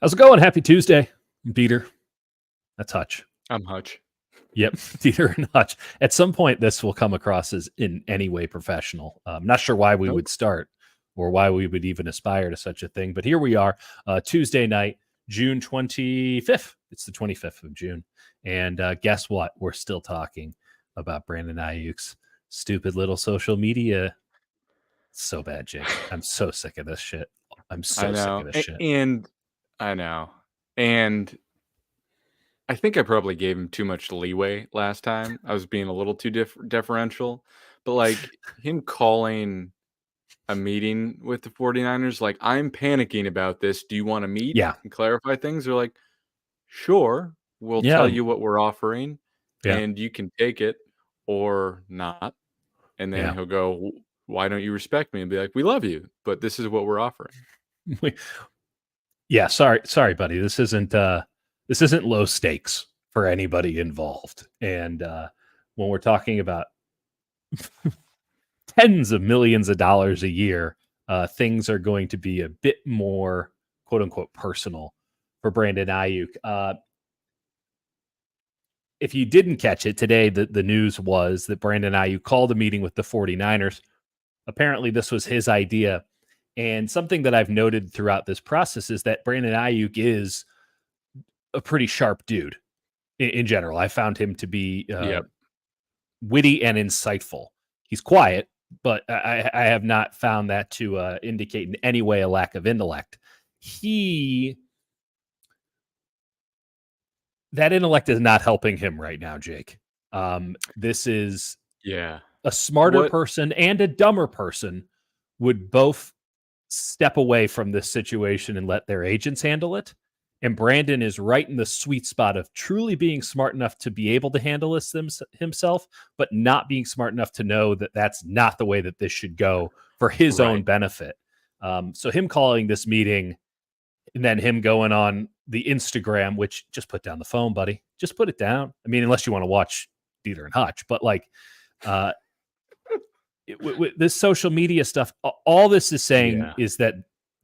How's it going? Happy Tuesday, Dieter. That's Hutch. I'm Hutch. Yep, Dieter and Hutch. At some point, this will come across as in any way professional. I'm not sure why we Nope. would start or why we would even aspire to such a thing, but here we are, Tuesday night, June 25th. It's the 25th of June. And guess what? We're still talking about Brandon Aiyuk's stupid little social media. It's so bad, Jake. I'm so sick of this shit. I'm so sick of this shit. And I know. And I think I probably gave him too much leeway last time. I was being a little too deferential. But like him calling a meeting with the 49ers, like, I'm panicking about this. Do you want to meet and clarify things? They're like, sure, we'll tell you what we're offering and you can take it or not. And then he'll go, why don't you respect me? And be like, we love you, but this is what we're offering. Sorry, buddy. This isn't low stakes for anybody involved. And when we're talking about tens of millions of dollars a year, things are going to be a bit more quote unquote personal for Brandon Aiyuk. If you didn't catch it today, the news was that Brandon Aiyuk called a meeting with the 49ers. Apparently this was his idea. And something that I've noted throughout this process is that Brandon Aiyuk is a pretty sharp dude in general. I found him to be witty and insightful. He's quiet, but I have not found that to indicate in any way a lack of intellect. That intellect is not helping him right now, Jake. This is a smarter person and a dumber person would both step away from this situation and let their agents handle it. And Brandon is right in the sweet spot of truly being smart enough to be able to handle this himself, but not being smart enough to know that that's not the way that this should go for his own benefit. So him calling this meeting and then him going on the Instagram, which just put down the phone, buddy. Just put it down. I mean, unless you want to watch Dieter and Hutch, but like with this social media stuff, all this is saying is that,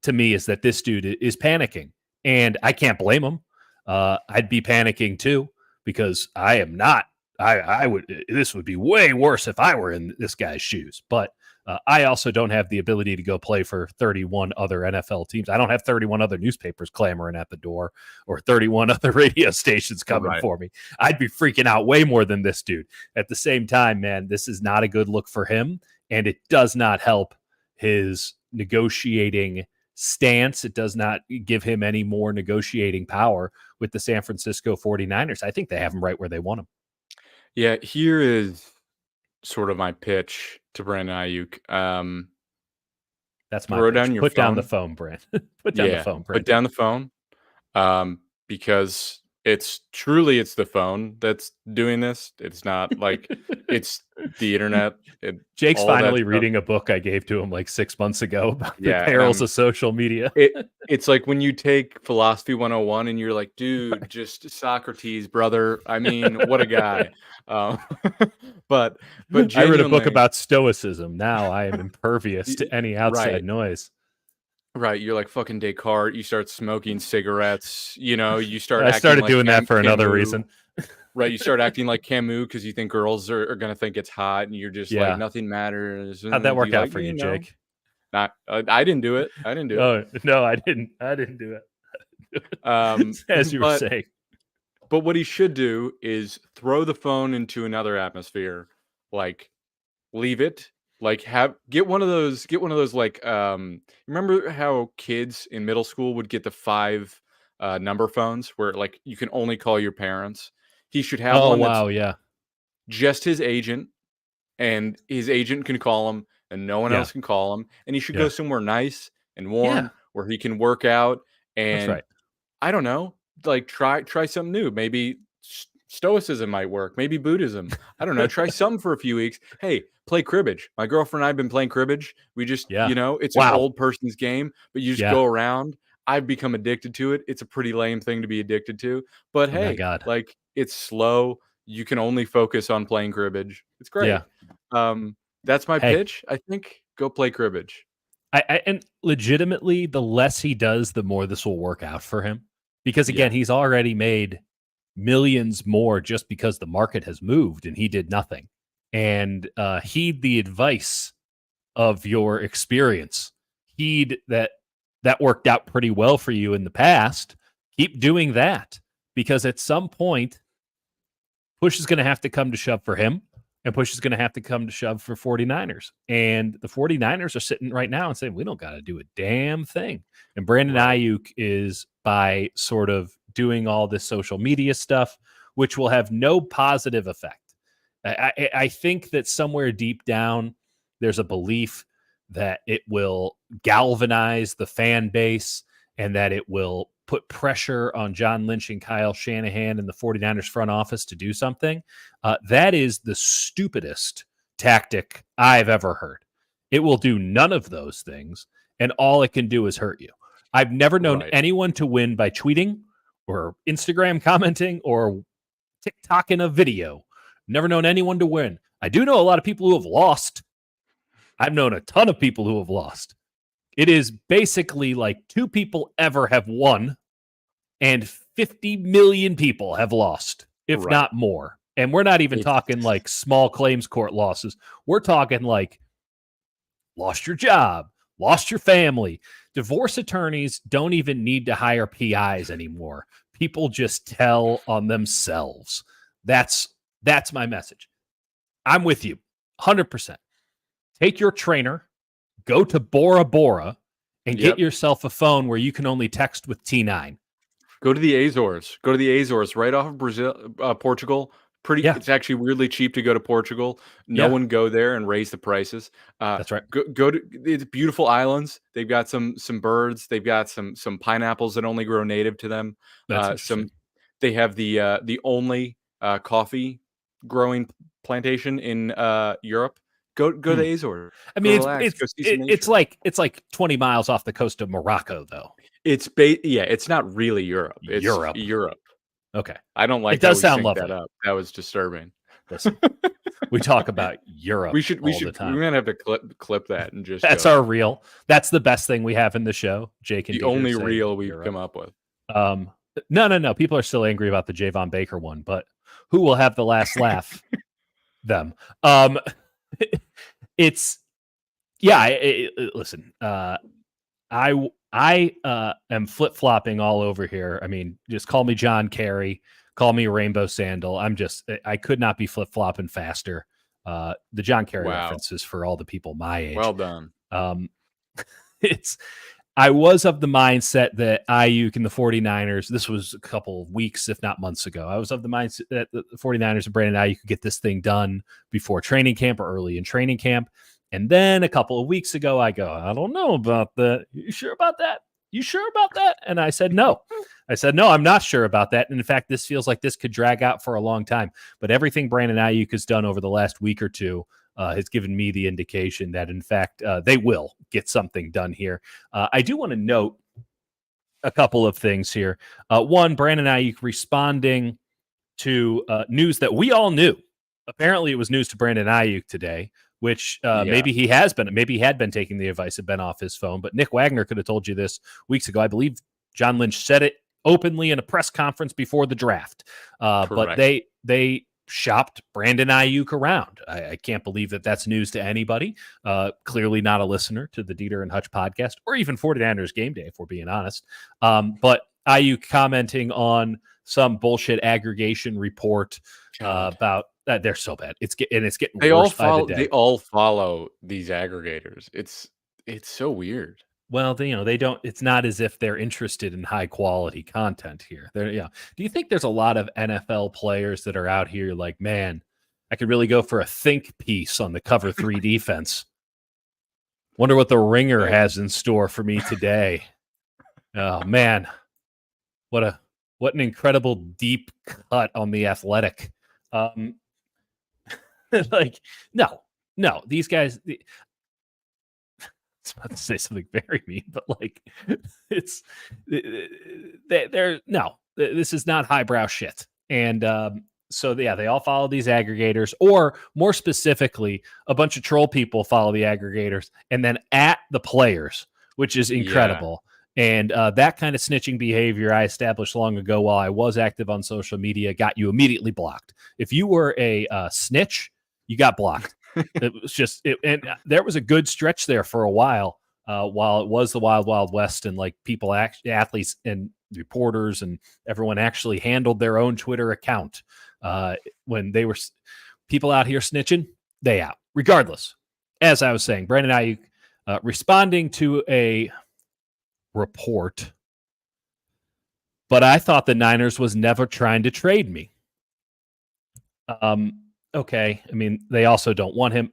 to me, is that this dude is panicking. And I can't blame him. I'd be panicking too, because I am not. This would be way worse if I were in this guy's shoes. But I also don't have the ability to go play for 31 other NFL teams. I don't have 31 other newspapers clamoring at the door or 31 other radio stations coming for me. I'd be freaking out way more than this dude. At the same time, man, this is not a good look for him. And it does not help his negotiating stance. It does not give him any more negotiating power with the San Francisco 49ers. I think they have him right where they want him. Yeah, here is sort of my pitch to Brandon Aiyuk. That's my pitch. Put down the phone, Brand. Put down the phone, Brand. Put down the phone. Because it's the phone that's doing this. It's not like it's the internet. Jake's finally reading a book I gave to him like 6 months ago about the perils of social media. It's like when you take Philosophy 101 and you're like, dude, just Socrates, brother. I mean, what a guy. But I read a book about stoicism. Now I am impervious to any outside noise. Right, you're like fucking Descartes. You start smoking cigarettes. You start. I started doing that for another reason. Right, you start acting like Camus because you think girls are gonna think it's hot, and you're just like nothing matters. How'd that work out for you, Jake? I didn't do it. I didn't do it. Oh no, I didn't do it. As you were saying. But what he should do is throw the phone into another atmosphere, like leave it. Like get one of those like remember how kids in middle school would get the 5 number phones where like you can only call your parents. He should have one that's just his agent, and his agent can call him and no one else can call him, and he should go somewhere nice and warm where he can work out. And I don't know, like try something new. Maybe Stoicism might work. Maybe Buddhism. I don't know. Try something for a few weeks. Hey, play cribbage. My girlfriend and I have been playing cribbage. We just, it's an old person's game, but you just go around. I've become addicted to it. It's a pretty lame thing to be addicted to. But hey, like it's slow. You can only focus on playing cribbage. It's great. That's my pitch. I think go play cribbage. And legitimately, the less he does, the more this will work out for him. Because again, he's already made millions more just because the market has moved and he did nothing. And heed the advice of your experience. Heed that worked out pretty well for you in the past. Keep doing that, because at some point, push is going to have to come to shove for him, and push is going to have to come to shove for 49ers. And the 49ers are sitting right now and saying, we don't got to do a damn thing. And Brandon Aiyuk is, by sort of doing all this social media stuff, which will have no positive effect. I think that somewhere deep down, there's a belief that it will galvanize the fan base and that it will put pressure on John Lynch and Kyle Shanahan and the 49ers front office to do something. That is the stupidest tactic I've ever heard. It will do none of those things, and all it can do is hurt you. I've never known anyone to win by tweeting or Instagram commenting or TikTok in a video. Never known anyone to win. I do know a lot of people who have lost. I've known a ton of people who have lost. It is basically like 2 people ever have won and 50 million people have lost, if not more. And we're not even talking like small claims court losses. We're talking like lost your job, lost your family. Divorce attorneys don't even need to hire PIs anymore. People just tell on themselves. That's my message. I'm with you 100%. Take your trainer, go to Bora Bora, and get yourself a phone where you can only text with T9. Go to the Azores. Go to the Azores right off of Portugal. It's actually really cheap to go to Portugal. No one go there and raise the prices. That's right. Go to it's beautiful islands. They've got some birds. They've got some pineapples that only grow native to them. They have the only coffee growing plantation in Europe. Go to the Azores. I mean, it's like 20 miles off the coast of Morocco, though. It's not really Europe. It's Europe. Okay. I don't like. It does sound lovely. That up. That was disturbing. Listen, we talk about Europe. We should. The time. We're gonna have to clip that and just. That's our reel. That's the best thing we have in the show. Jake and the only reel we've come up with. No. People are still angry about the Javon Baker one, but who will have the last laugh? Them. It's listen, I am flip-flopping all over here. I mean, just call me John Kerry, call me Rainbow Sandal. I could not be flip-flopping faster. The John Kerry references for all the people my age. Well done. I was of the mindset that Aiyuk and the 49ers, this was a couple of weeks, if not months ago. I was of the mindset that the 49ers and Brandon Aiyuk could get this thing done before training camp or early in training camp. And then a couple of weeks ago, I go, I don't know about that. You sure about that? You sure about that? And I said, no. No, I'm not sure about that. And in fact, this feels like this could drag out for a long time. But everything Brandon Aiyuk has done over the last week or two has given me the indication that, in fact, they will get something done here. I do want to note a couple of things here. One, Brandon Aiyuk responding to news that we all knew. Apparently, it was news to Brandon Aiyuk today, which maybe he had been taking the advice and been off his phone. But Nick Wagner could have told you this weeks ago. I believe John Lynch said it openly in a press conference before the draft. But they shopped Brandon Aiyuk around. I can't believe that that's news to anybody. Clearly not a listener to the Dieter and Hutch podcast or even 49ers Game Day, if we're being honest. But Aiyuk commenting on some bullshit aggregation report about that. They're so bad. It's getting worse by the day. They all follow these aggregators. It's so weird. Well, they don't. It's not as if they're interested in high quality content here. Do you think there's a lot of NFL players that are out here like, man, I could really go for a think piece on the cover 3 defense? Wonder what the Ringer has in store for me today. Oh man, what an incredible deep cut on the Athletic. Like, no, these guys. I was about to say something very mean, but like, this is not highbrow shit. And So yeah, they all follow these aggregators, or more specifically, a bunch of troll people follow the aggregators and then at the players, which is incredible. And that kind of snitching behavior I established long ago while I was active on social media got you immediately blocked. If you were a snitch, you got blocked. It was just, and there was a good stretch there for a while it was the wild, wild west, and like people, athletes and reporters and everyone actually handled their own Twitter account. When they were people out here snitching, they out. Regardless, as I was saying, Brandon Aiyuk responding to a report, but I thought the Niners was never trying to trade me. Okay, I mean, they also don't want him.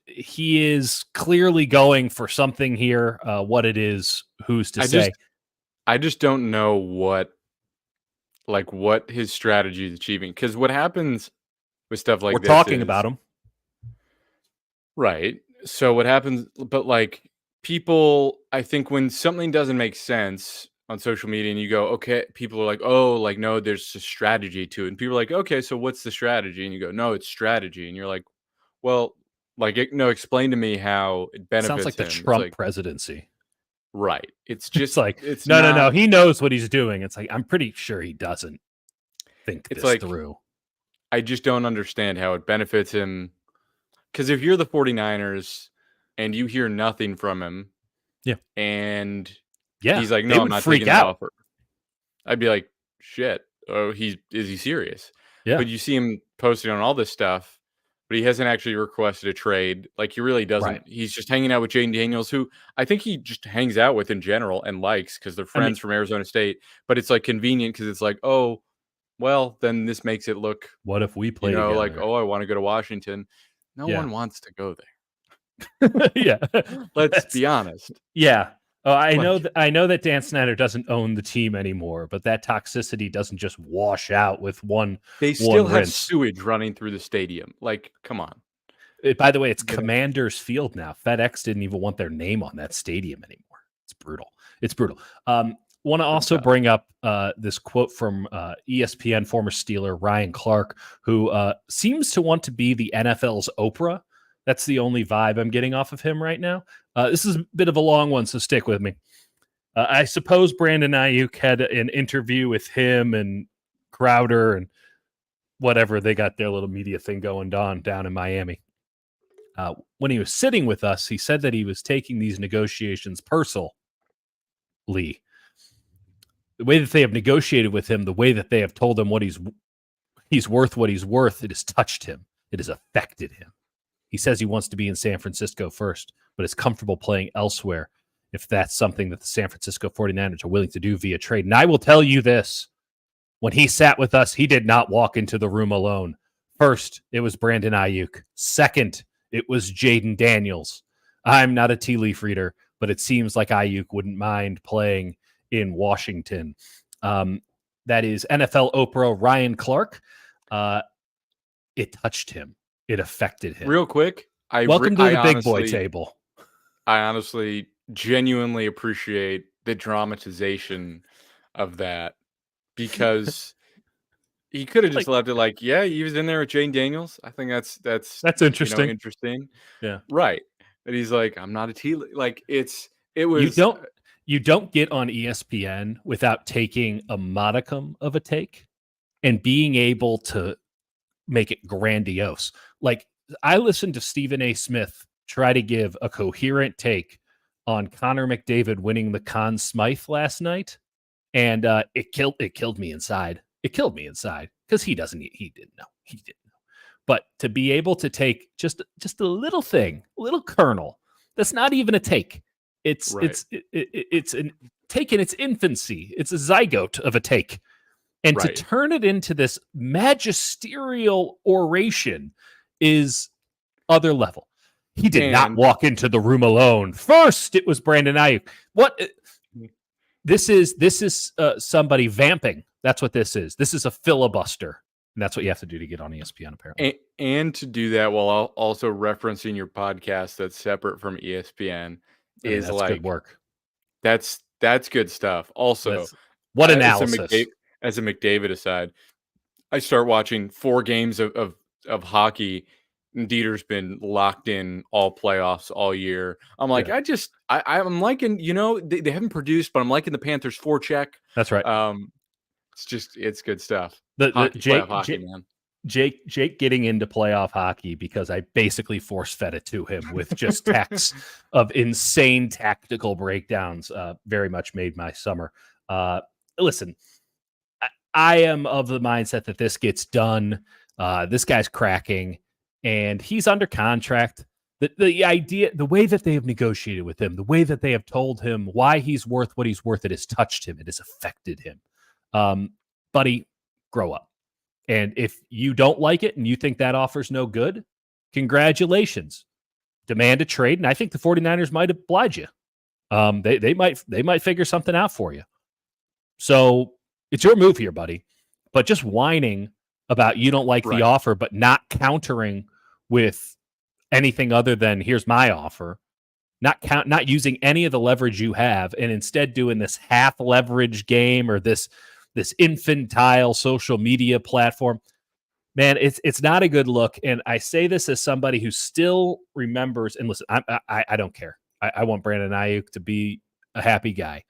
He is clearly going for something here. What it is, who's to say? I just don't know what his strategy is achieving. Because what happens with stuff like we're this talking about him, right? So what happens? But like people, I think when something doesn't make sense on social media, and you go, okay, people are like, oh, like no, there's a strategy to it, and people are like, okay, so what's the strategy? And you go, no, it's strategy, and you're like, well, like no, explain to me how it benefits. Sounds like the Trump presidency. Right. It's just like no. He knows what he's doing. It's like I'm pretty sure he doesn't think this through. I just don't understand how it benefits him. Because if you're the 49ers and you hear nothing from him, and he's like, no, I'm not taking the offer, I'd be like, shit. Oh, is he serious? Yeah. But you see him posting on all this stuff, but he hasn't actually requested a trade. Like he really doesn't. Right. He's just hanging out with Jaden Daniels, who I think he just hangs out with in general and likes because they're friends from Arizona State. But it's like convenient because it's like, oh, well, then this makes it look. What if we play together? Like, oh, I want to go to Washington. No one wants to go there. Yeah, let's be honest. Yeah. Oh, I know that Dan Snyder doesn't own the team anymore, but that toxicity doesn't just wash out with one. They still have sewage running through the stadium. Like, come on. By the way, it's Commanders Field now. FedEx didn't even want their name on that stadium anymore. It's brutal. Want to also bring up this quote from ESPN former Steeler Ryan Clark, who seems to want to be the NFL's Oprah. That's the only vibe I'm getting off of him right now. This is a bit of a long one, so stick with me. I suppose Brandon Aiyuk had an interview with him and Crowder and whatever. They got their little media thing going down in Miami. When he was sitting with us, he said that he was taking these negotiations personally. The way that they have negotiated with him, the way that they have told him what he's worth, what he's worth, it has touched him. It has affected him. He says he wants to be in San Francisco first, but is comfortable playing elsewhere if that's something that the San Francisco 49ers are willing to do via trade. And I will tell you this, when he sat with us, he did not walk into the room alone. First, it was Brandon Aiyuk. Second, it was Jaden Daniels. I'm not a tea leaf reader, but it seems like Aiyuk wouldn't mind playing in Washington. That is NFL Oprah Ryan Clark. It touched him. It affected him. Real quick, welcome to the big boy table. I honestly, genuinely appreciate the dramatization of that because he could have just left it like, yeah, he was in there with Jane Daniels. I think that's interesting. Interesting. Yeah. Right. And he's like, I'm not a tea. Like it was. You don't get on ESPN without taking a modicum of a take and being able to make it grandiose. Like I listened to Stephen A. Smith try to give a coherent take on Connor McDavid winning the Conn Smythe last night, and it killed me inside. It killed me inside because he didn't know. But to be able to take just a little thing, a little kernel, that's not even a take. It's an take in its infancy. It's a zygote of a take. And to turn it into this magisterial oration is other level. He did not walk into the room alone. First, it was Brandon Aiyuk. What? This is somebody vamping. That's what this is. This is a filibuster. And that's what you have to do to get on ESPN, apparently. And to do that while also referencing your podcast that's separate from ESPN is that's like good work. That's good stuff. Also, what analysis. As a McDavid aside, I start watching 4 games of hockey, and Dieter's been locked in all playoffs all year. I'm like, Yeah. I'm liking, they haven't produced, but I'm liking the Panthers forecheck. That's right. It's good stuff. The Playoff hockey, man. Jake getting into playoff hockey because I basically force fed it to him with just texts of insane tactical breakdowns. Very much made my summer. Listen, I am of the mindset that this gets done. This guy's cracking, and he's under contract. The idea, the way that they have negotiated with him, the way that they have told him why he's worth what he's worth, it has touched him. It has affected him. Buddy, grow up. And if you don't like it and you think that offer's no good, congratulations. Demand a trade, and I think the 49ers might oblige you. They might figure something out for you. So it's your move here, buddy. But just whining about you don't like the offer, but not countering with anything other than here's my offer, not using any of the leverage you have, and instead doing this half leverage game or this infantile social media platform. Man, it's not a good look. And I say this as somebody who still remembers, and listen, I don't care. I want Brandon Aiyuk to be a happy guy.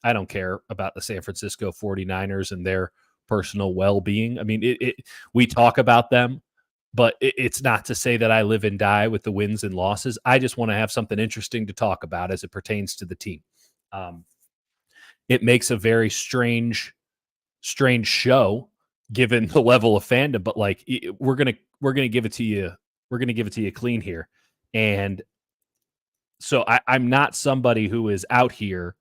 I don't care about the San Francisco 49ers and their personal well-being. I mean, we talk about them, but it's not to say that I live and die with the wins and losses. I just want to have something interesting to talk about as it pertains to the team. It makes a very strange show given the level of fandom, but like we're gonna give it to you. We're gonna give it to you clean here. And so I'm not somebody who is out here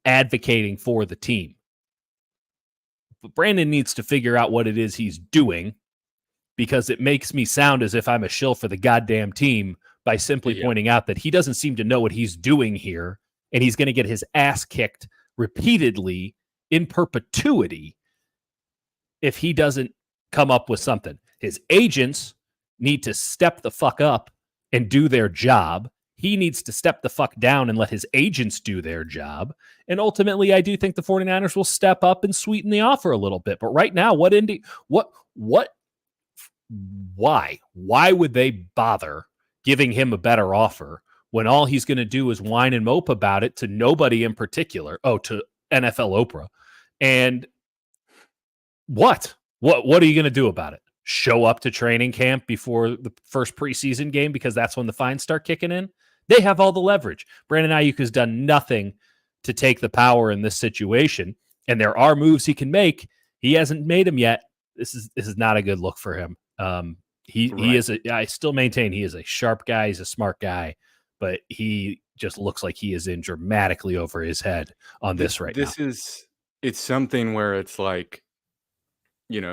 advocating for the team. But Brandon needs to figure out what it is he's doing, because it makes me sound as if I'm a shill for the goddamn team by simply pointing out that he doesn't seem to know what he's doing here, and he's going to get his ass kicked repeatedly in perpetuity if he doesn't come up with something. His agents need to step the fuck up and do their job. He needs to step the fuck down and let his agents do their job. And ultimately, I do think the 49ers will step up and sweeten the offer a little bit. But right now, why would they bother giving him a better offer when all he's going to do is whine and mope about it to nobody in particular? Oh, to NFL Oprah. And what are you going to do about it? Show up to training camp before the first preseason game because that's when the fines start kicking in? They have all the leverage. Brandon Aiyuk has done nothing to take the power in this situation, and there are moves he can make. He hasn't made them yet. This is not a good look for him. He is I still maintain he is a sharp guy. He's a smart guy, but he just looks like he is in dramatically over his head on this right now. It's something where it's like,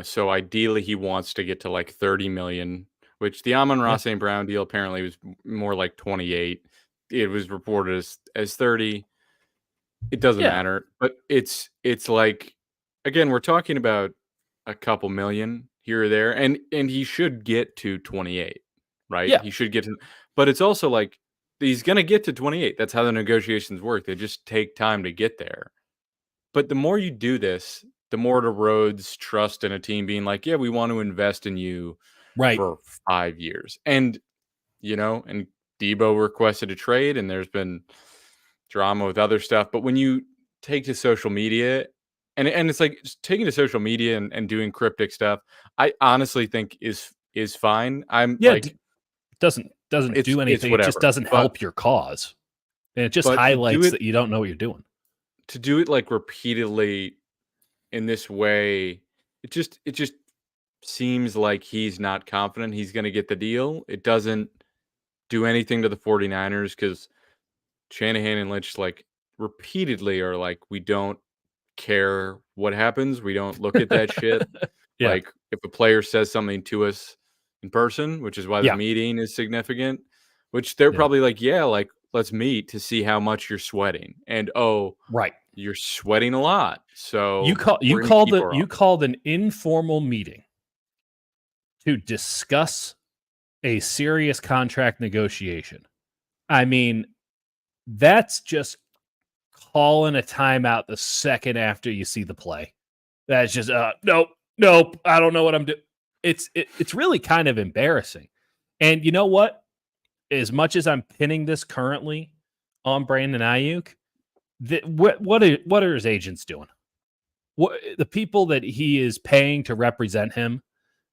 so ideally he wants to get to like 30 million, which the Amon-Ra St. Brown deal apparently was more like 28. It was reported as 30. It doesn't matter, but it's like, again, we're talking about a couple million here or there, and he should get to 28, right? Yeah. He should get to, but it's also like he's going to get to 28. That's how the negotiations work. They just take time to get there. But the more you do this, the more it erodes trust in a team being like, yeah, we want to invest in you for 5 years. And, and Debo requested a trade, and there's been drama with other stuff. But when you take to social media, and it's like taking to social media and doing cryptic stuff, I honestly think is fine. Doesn't do anything. It just doesn't help your cause. And it just highlights that you don't know what you're doing. To do it like repeatedly in this way, it just seems like he's not confident he's going to get the deal. It doesn't do anything to the 49ers because Shanahan and Lynch like repeatedly are like, we don't care what happens. We don't look at that shit. Like if a player says something to us in person, which is why the meeting is significant, which they're probably like, like let's meet to see how much you're sweating. And you're sweating a lot. So you called an informal meeting to discuss a serious contract negotiation. I mean, that's just calling a timeout the second after you see the play. That's just nope. I don't know what I'm doing. it's really kind of embarrassing. And you know what? As much as I'm pinning this currently on Brandon Aiyuk, what are his agents doing? What the people that he is paying to represent him,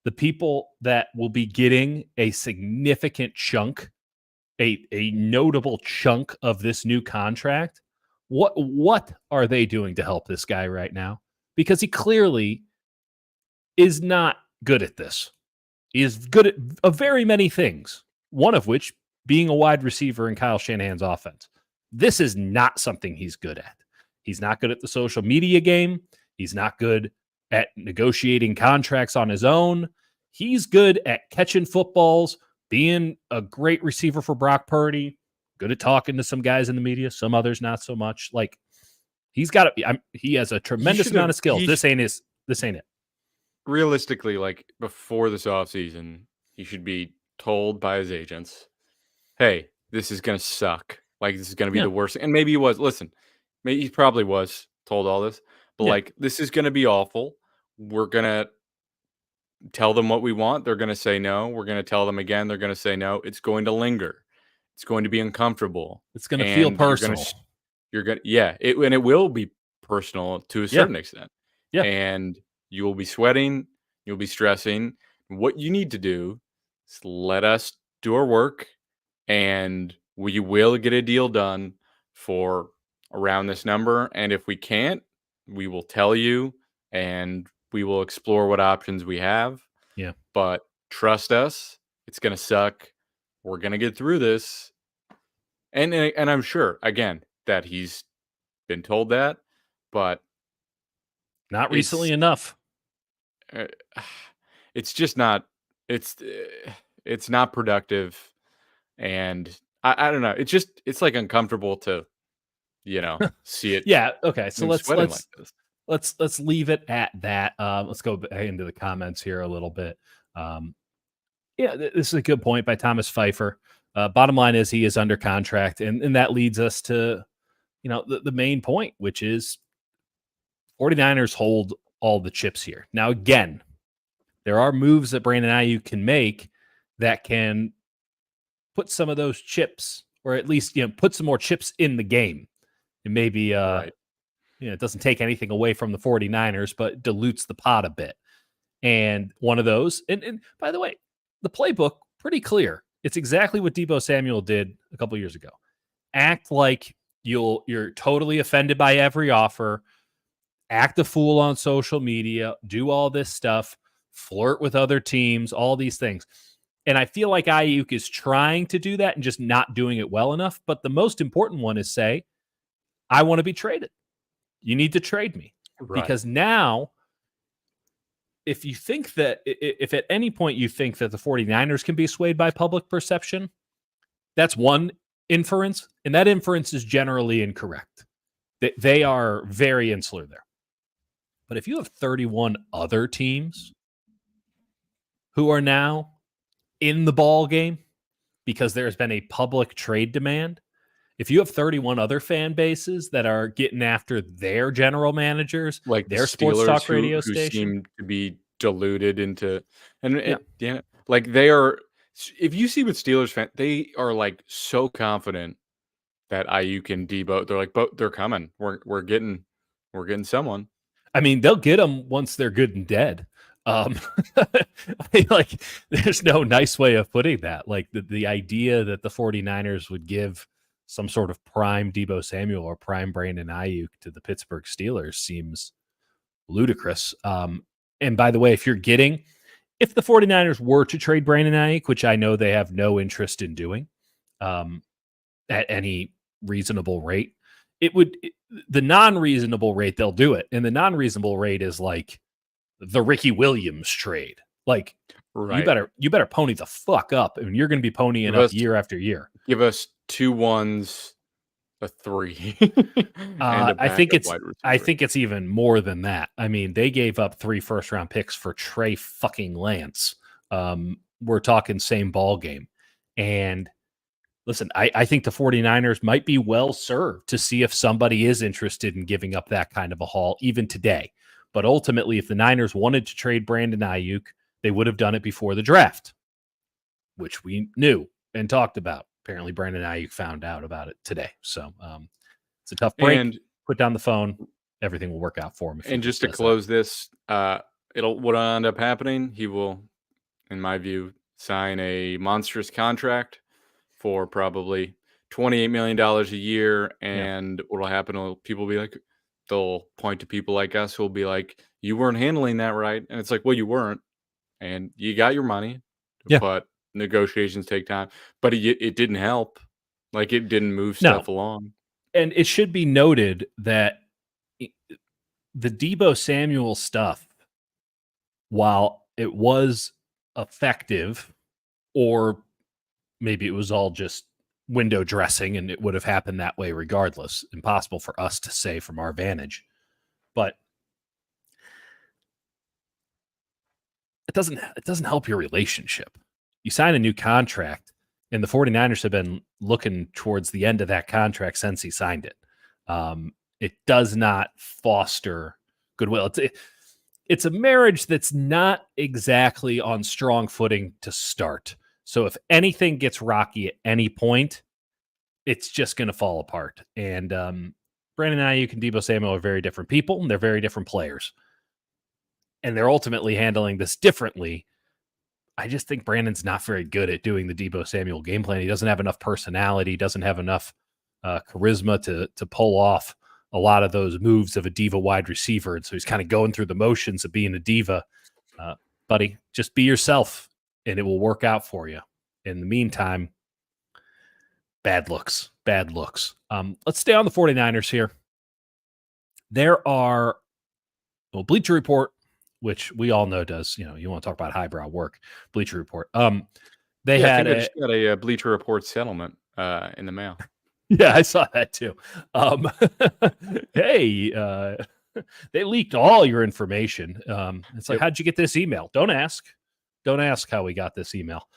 the people that will be getting a significant chunk, a notable chunk of this new contract, what are they doing to help this guy right now? Because he clearly is not good at this. He is good at very many things, one of which being a wide receiver in Kyle Shanahan's offense. This is not something he's good at. He's not good at the social media game. He's not good at negotiating contracts on his own. He's good at catching footballs, being a great receiver for Brock Purdy, good at talking to some guys in the media, some others not so much. Like he has a tremendous amount of skills. This ain't it. Realistically, like before this offseason, he should be told by his agents, hey, this is going to suck. Like, this is going to be the worst. And maybe he was. Listen, maybe he probably was told all this. But, like, this is going to be awful. We're going to tell them what we want. They're going to say no. We're going to tell them again. They're going to say no. It's going to linger. It's going to be uncomfortable. It's going to feel personal. And it will be personal to a certain extent. Yeah. And you will be sweating. You'll be stressing. What you need to do is let us do our work, and we will get a deal done for around this number. And if we can't, we will tell you, and we will explore what options we have. Yeah. But trust us, it's going to suck. We're going to get through this. And I'm sure, again, that he's been told that, but not recently enough. It's just not. It's not productive, and I don't know. It's like uncomfortable to, see it. Yeah. Okay. So let's leave it at that. Let's go into the comments here a little bit. This is a good point by Thomas Pfeiffer. Bottom line is he is under contract, and that leads us to, the main point, which is 49ers hold all the chips here. Now, again, there are moves that Brandon Aiyuk can make that can put some of those chips, or at least, put some more chips in the game. And maybe, it doesn't take anything away from the 49ers, but dilutes the pot a bit. And one of those, and by the way, the playbook, pretty clear. It's exactly what Deebo Samuel did a couple years ago. Act like you're totally offended by every offer. Act a fool on social media. Do all this stuff. Flirt with other teams. All these things. And I feel like Aiyuk is trying to do that and just not doing it well enough. But the most important one is say, I want to be traded. You need to trade me. Right. Because now, if you think that, if at any point you think that the 49ers can be swayed by public perception, that's one inference. And that inference is generally incorrect. They are very insular there. But if you have 31 other teams who are now in the ball game because there's been a public trade demand, if you have 31 other fan bases that are getting after their general managers, like their sports talk radio who station, seem to be diluted into, like they are. If you see with Steelers fans, they are like so confident that Aiyuk and Deebo, they're like, they're coming. We're getting someone. I mean, they'll get them once they're good and dead. Like, there's no nice way of putting that. Like the idea that the 49ers would give some sort of prime Deebo Samuel or prime Brandon Aiyuk to the Pittsburgh Steelers seems ludicrous. And by the way, if the 49ers were to trade Brandon Aiyuk, which I know they have no interest in doing at any reasonable rate, the non-reasonable rate, they'll do it. And the non-reasonable rate is like the Ricky Williams trade. Like, right. You better pony the fuck up. I mean, you're going to be ponying up year after year. Give us 2 1s, a 3. I think it's even more than that. I mean, they gave up 3 first-round picks for Trey fucking Lance. We're talking same ball game. And listen, I think the 49ers might be well served to see if somebody is interested in giving up that kind of a haul even today. But ultimately, if the Niners wanted to trade Brandon Aiyuk, they would have done it before the draft, which we knew and talked about. Apparently, Brandon Aiyuk found out about it today. So it's a tough break. And put down the phone. Everything will work out for him. And just to close this, what'll end up happening, he will, in my view, sign a monstrous contract for probably $28 million a year. And what'll happen will people be like, they'll point to people like us who'll be like, you weren't handling that right. And it's like, well, you weren't. And you got your money. Yeah. But negotiations take time. But it didn't help. Like, it didn't move stuff along. And it should be noted that the Deebo Samuel stuff, while it was effective, or maybe it was all just window dressing and it would have happened that way regardless, impossible for us to say from our vantage, but it doesn't help your relationship. You sign a new contract, and the 49ers have been looking towards the end of that contract since he signed it. It does not foster goodwill. It's a marriage that's not exactly on strong footing to start. So if anything gets rocky at any point, it's just going to fall apart. And Brandon Aiyuk and Deebo Samuel are very different people, and they're very different players. And they're ultimately handling this differently. I just think Brandon's not very good at doing the Deebo Samuel game plan. He doesn't have enough personality, doesn't have enough charisma to pull off a lot of those moves of a diva wide receiver. And so he's kind of going through the motions of being a diva. Buddy, just be yourself, and it will work out for you. In the meantime, bad looks. Let's stay on the 49ers here. There are, Bleacher Report, which we all know does, you want to talk about highbrow work, Bleacher Report. They had a Bleacher Report settlement in the mail. Yeah, I saw that too. Hey, they leaked all your information. It's like, how'd you get this email? Don't ask how we got this email.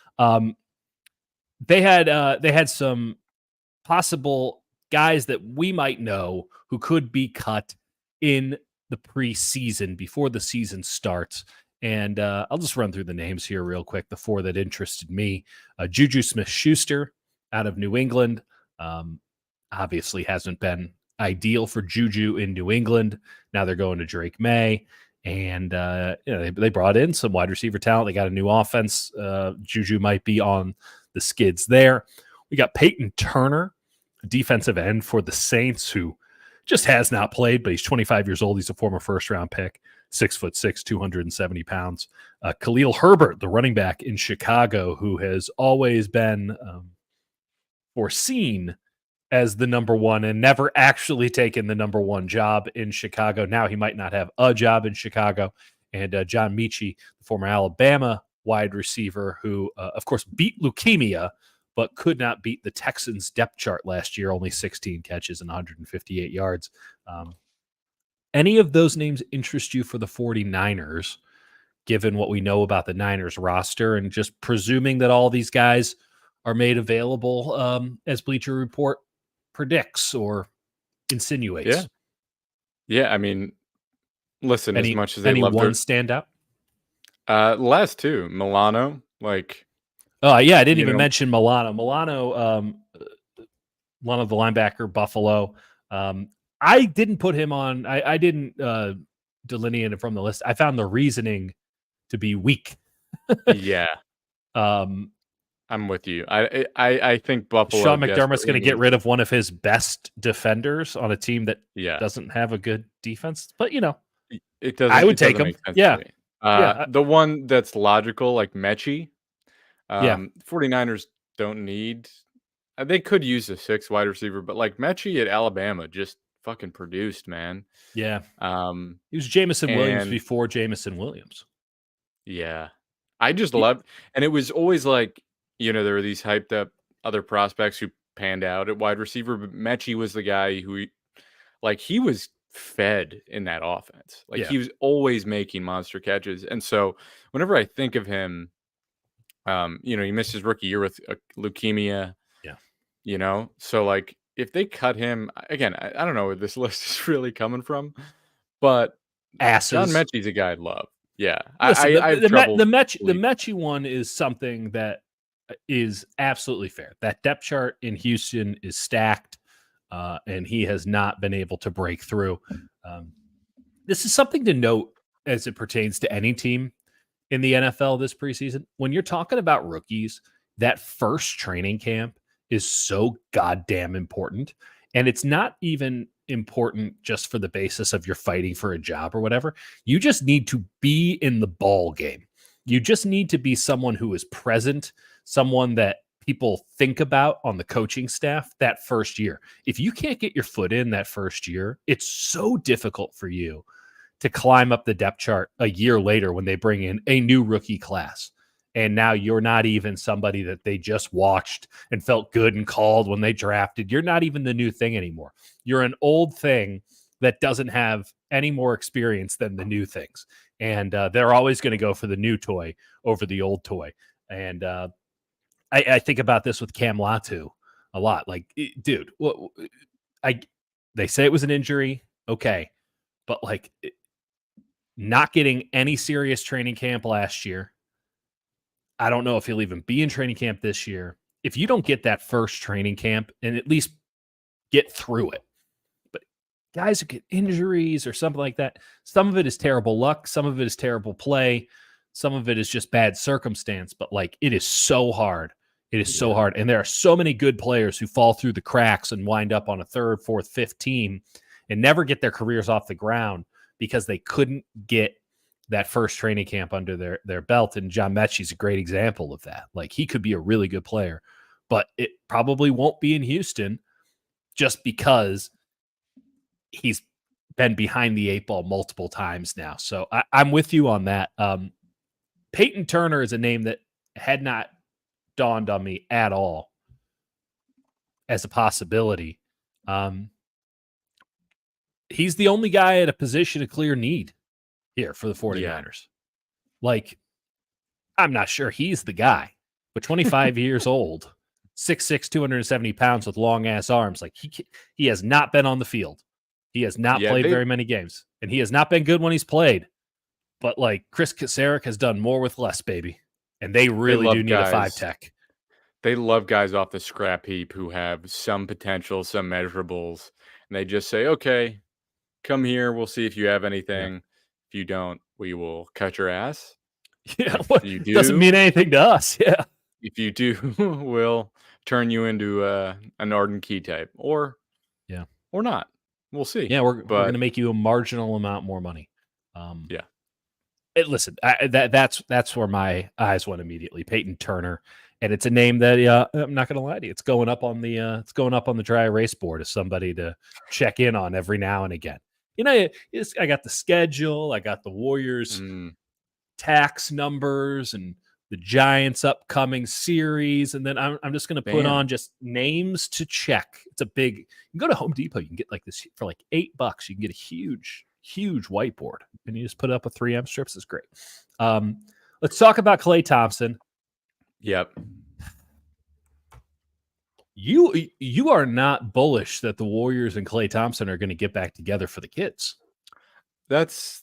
They had some possible guys that we might know who could be cut in the preseason before the season starts. And I'll just run through the names here real quick. The four that interested me: Juju Smith-Schuster out of New England. Obviously hasn't been ideal for Juju in New England. Now they're going to Drake May. And they brought in some wide receiver talent. They got a new offense. Juju might be on the skids there. We got Peyton Turner, a defensive end for the Saints, who just has not played, but he's 25 years old. He's a former first-round pick, 6'6", 270 pounds. Khalil Herbert, the running back in Chicago, who has always been foreseen as the number one and never actually taken the number one job in Chicago. Now he might not have a job in Chicago. And John Mechie, the former Alabama wide receiver, who, of course, beat leukemia, but could not beat the Texans' depth chart last year, only 16 catches and 158 yards. Any of those names interest you for the 49ers, given what we know about the Niners roster, and just presuming that all these guys are made available as Bleacher Report predicts or insinuates? Yeah. I mean, listen, as much as they love one stand out? Last two, Milano, I didn't even mention Milano. Milano, one of the linebacker, Buffalo. I didn't put him on. I didn't delineate it from the list. I found the reasoning to be weak. Yeah. I'm with you. I think Buffalo. Sean McDermott's going to get rid of one of his best defenders on a team that doesn't have a good defense. But it doesn't. I would take him. Yeah. The one that's logical, like Mechie. 49ers don't need. They could use a 6 wide receiver, but like Mechie at Alabama just fucking produced, man. Yeah. He was Jameson Williams before Jameson Williams. Yeah. I just loved, and it was always like, there were these hyped up other prospects who panned out at wide receiver, but Mechie was the guy who, he was fed in that offense. He was always making monster catches. And so whenever I think of him, he missed his rookie year with leukemia. Yeah. So if they cut him, again, I don't know where this list is really coming from, but asses. John Mechie's a guy I'd love. Yeah. Listen, I have trouble. the Mechie one is something that is absolutely fair. That depth chart in Houston is stacked, and he has not been able to break through. This is something to note as it pertains to any team in the NFL this preseason. When you're talking about rookies, that first training camp is so goddamn important. And it's not even important just for the basis of you're fighting for a job or whatever. You just need to be in the ball game. You just need to be someone who is present, someone that people think about on the coaching staff that first year. If you can't get your foot in that first year, it's so difficult for you to climb up the depth chart a year later when they bring in a new rookie class. And now you're not even somebody that they just watched and felt good and called when they drafted. You're not even the new thing anymore. You're an old thing that doesn't have any more experience than the new things. And they're always going to go for the new toy over the old toy. And I think about this with Cam Latu a lot. Like, dude, they say it was an injury. Okay. But like, not getting any serious training camp last year. I don't know if he'll even be in training camp this year. If you don't get that first training camp and at least get through it, but guys who get injuries or something like that, some of it is terrible luck. Some of it is terrible play. Some of it is just bad circumstance, but like it is so hard. It is so hard. And there are so many good players who fall through the cracks and wind up on a third, fourth, fifth team and never get their careers off the ground because they couldn't get that first training camp under their belt. And John Mechie's a great example of that. Like he could be a really good player, but it probably won't be in Houston just because he's been behind the eight ball multiple times now. So I'm with you on that. Peyton Turner is a name that had not dawned on me at all as a possibility. He's the only guy at a position of clear need here for the 49ers. Yeah. Like, I'm not sure he's the guy, but 25 years old, 6'6", 270 pounds with long ass arms. Like he has not been on the field. He has not played very many games, and he has not been good when he's played. But like Chris Kasarik has done more with less, baby. And they really do need a 5-tech. They love guys off the scrap heap who have some potential, some measurables. And they just say, okay, come here. We'll see if you have anything. Yeah. If you don't, we will cut your ass. Yeah, if you do, doesn't mean anything to us. Yeah. If you do, we'll turn you into an Arden Key type. Or not. We'll see. Yeah, we're going to make you a marginal amount more money. Yeah. Listen, that's where my eyes went immediately. Peyton Turner, and it's a name that I'm not going to lie to you. It's going up on the dry erase board as somebody to check in on every now and again. You know, I got the schedule, I got the Warriors tax numbers, and the Giants' upcoming series, and then I'm just going to put on just names to check. It's a big. You can go to Home Depot. You can get like this for like $8. You can get a huge whiteboard, and you just put it up with 3M strips. It's great. Let's talk about Klay Thompson. Yep. You are not bullish that the Warriors and Klay Thompson are going to get back together for the kids. That's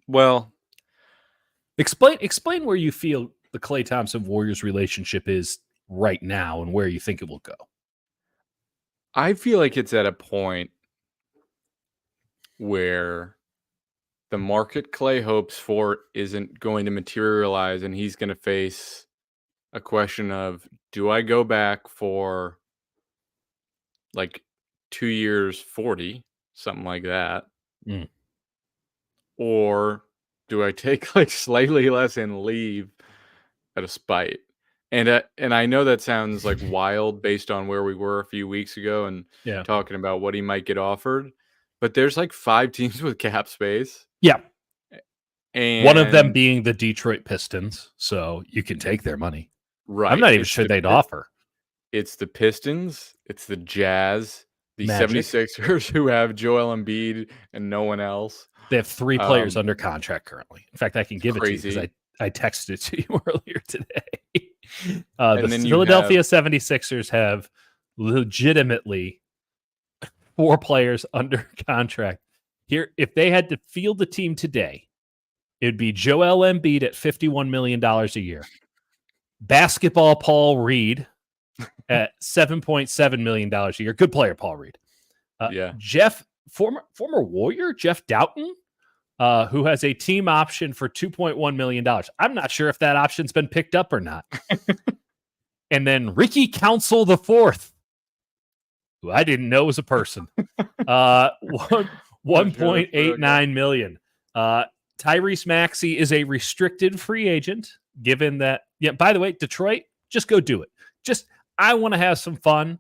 well. Explain where you feel the Klay Thompson Warriors relationship is right now and where you think it will go. I feel like it's at a point where the market Klay hopes for isn't going to materialize, and he's going to face a question of, do I go back for like 2 years, 40, something like that? Or do I take like slightly less and leave out of spite? And I know that sounds like wild based on where we were a few weeks ago and talking about what he might get offered. But there's like 5 teams with cap space. Yeah. And one of them being the Detroit Pistons. So you can take their money. Right. I'm not even sure they'd offer. It's the Pistons. It's the Jazz. The Magic. 76ers who have Joel Embiid and no one else. They have 3 players under contract currently. In fact, I can give it to you because I texted it to you earlier today. The Philadelphia 76ers have legitimately 4 players under contract. Here, if they had to field the team today, It'd be Joel Embiid at $51 million a year. Basketball Paul Reed at $7.7 million a year. Good player, Paul Reed. Former Warrior, Jeff Doughton, who has a team option for $2.1 million. I'm not sure if that option's been picked up or not. And then Ricky Council IV, who I didn't know was a person. $1.89 million. Tyrese Maxey is a restricted free agent, given that, by the way, Detroit, just go do it. I want to have some fun.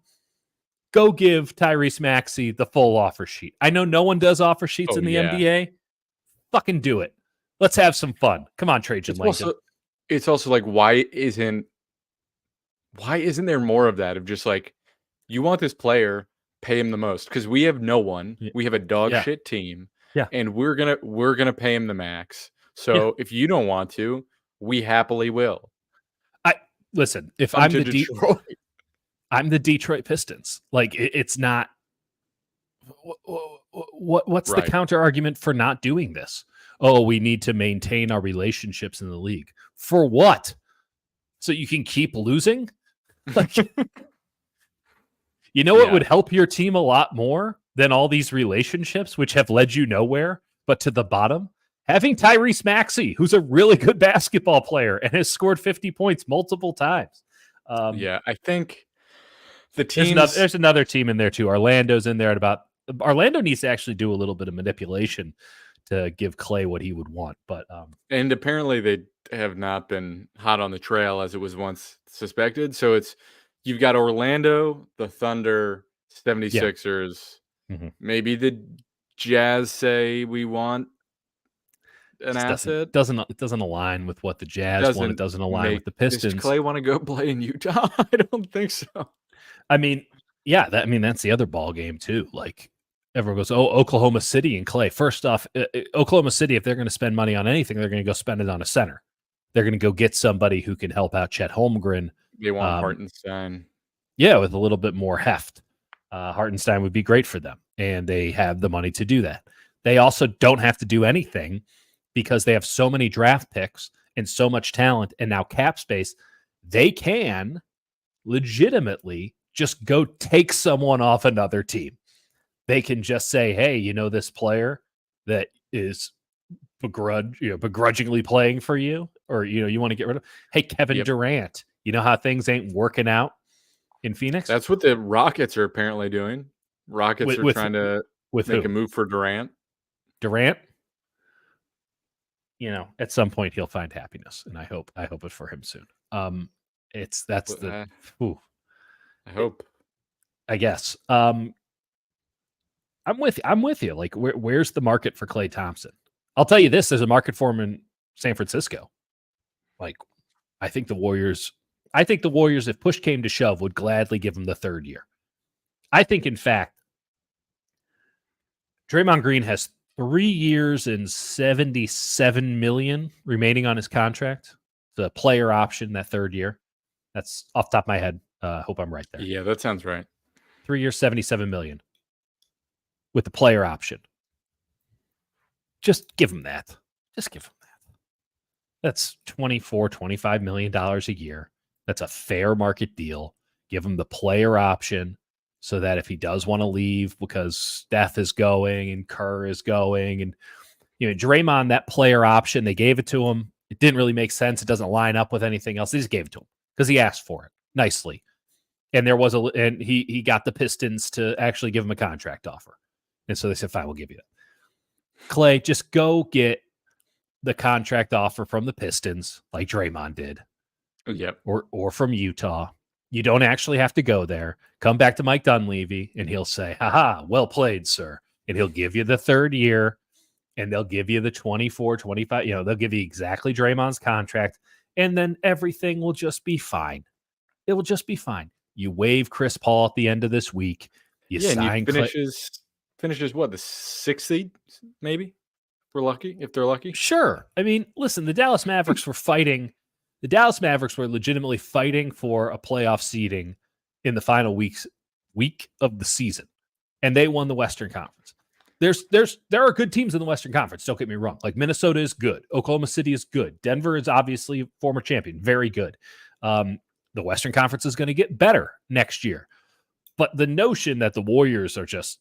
Go give Tyrese Maxey the full offer sheet. I know no one does offer sheets in the NBA. Fucking do it. Let's have some fun. Come on, Trajan Langdon. It's also like, why isn't there more of that? Of just like, you want this player, pay him the most, because we have no one. We have a dog shit team. Yeah. And we're gonna pay him the max. So if you don't want to, we happily will. Listen, if I'm the Detroit, I'm the Detroit Pistons. Like, it's not. What's the counter argument for not doing this? Oh, we need to maintain our relationships in the league. For what? So you can keep losing? Like, you know what would help your team a lot more than all these relationships, which have led you nowhere but to the bottom? Having Tyrese Maxey, who's a really good basketball player and has scored 50 points multiple times. I think the team. There's another team in there too. Orlando's in there at about. Orlando needs to actually do a little bit of manipulation to give Klay what he would want, but and apparently they have not been hot on the trail as it was once suspected. So you've got Orlando, the Thunder, 76ers, maybe the Jazz say we want an asset. It doesn't align with what the Jazz want. It doesn't align with the Pistons. Does Klay want to go play in Utah? I don't think so. I mean, that's the other ball game too. Like, everyone goes, oh, Oklahoma City and Klay. First off, Oklahoma City, if they're going to spend money on anything, they're going to go spend it on a center. They're going to go get somebody who can help out Chet Holmgren. They want Hartenstein. Yeah, with a little bit more heft. Hartenstein would be great for them, and they have the money to do that. They also don't have to do anything because they have so many draft picks and so much talent and now cap space. They can legitimately just go take someone off another team. They can just say, hey, this player that is begrudgingly playing for you, or, you want to get rid of, hey, Kevin Durant, you know how things ain't working out in Phoenix? That's what the Rockets are apparently doing. Rockets are trying to make a move for Durant. Durant, at some point he'll find happiness, and I hope it for him soon. I hope. I guess. I'm with you. Like, where's the market for Klay Thompson? I'll tell you this: there's a market for him in San Francisco. Like, I think the Warriors, if push came to shove, would gladly give him the third year. I think, in fact, Draymond Green has 3 years and $77 million remaining on his contract. The player option that third year. That's off the top of my head. Hope I'm right there. Yeah, that sounds right. 3 years, $77 million. With the player option. Just give him that. That's $24-25 million a year. That's a fair market deal. Give him the player option so that if he does want to leave because Steph is going and Kerr is going and Draymond, that player option, they gave it to him. It didn't really make sense. It doesn't line up with anything else. They just gave it to him because he asked for it nicely. And he got the Pistons to actually give him a contract offer. And so they said, fine, we'll give you that. Klay, just go get the contract offer from the Pistons like Draymond did. Yep. Or from Utah. You don't actually have to go there. Come back to Mike Dunleavy and he'll say, haha, well played, sir. And he'll give you the third year and they'll give you the 24, 25, they'll give you exactly Draymond's contract. And then everything will just be fine. It will just be fine. You waive Chris Paul at the end of this week. Sign finishes what, the 6th seed, maybe? If they're lucky. Sure. I mean, listen, the Dallas Mavericks were fighting. The Dallas Mavericks were legitimately fighting for a playoff seeding in the final week of the season, and they won the Western Conference. there are good teams in the Western Conference. Don't get me wrong. Like Minnesota is good. Oklahoma City is good. Denver is obviously former champion. Very good. The Western Conference is going to get better next year. But the notion that the Warriors are just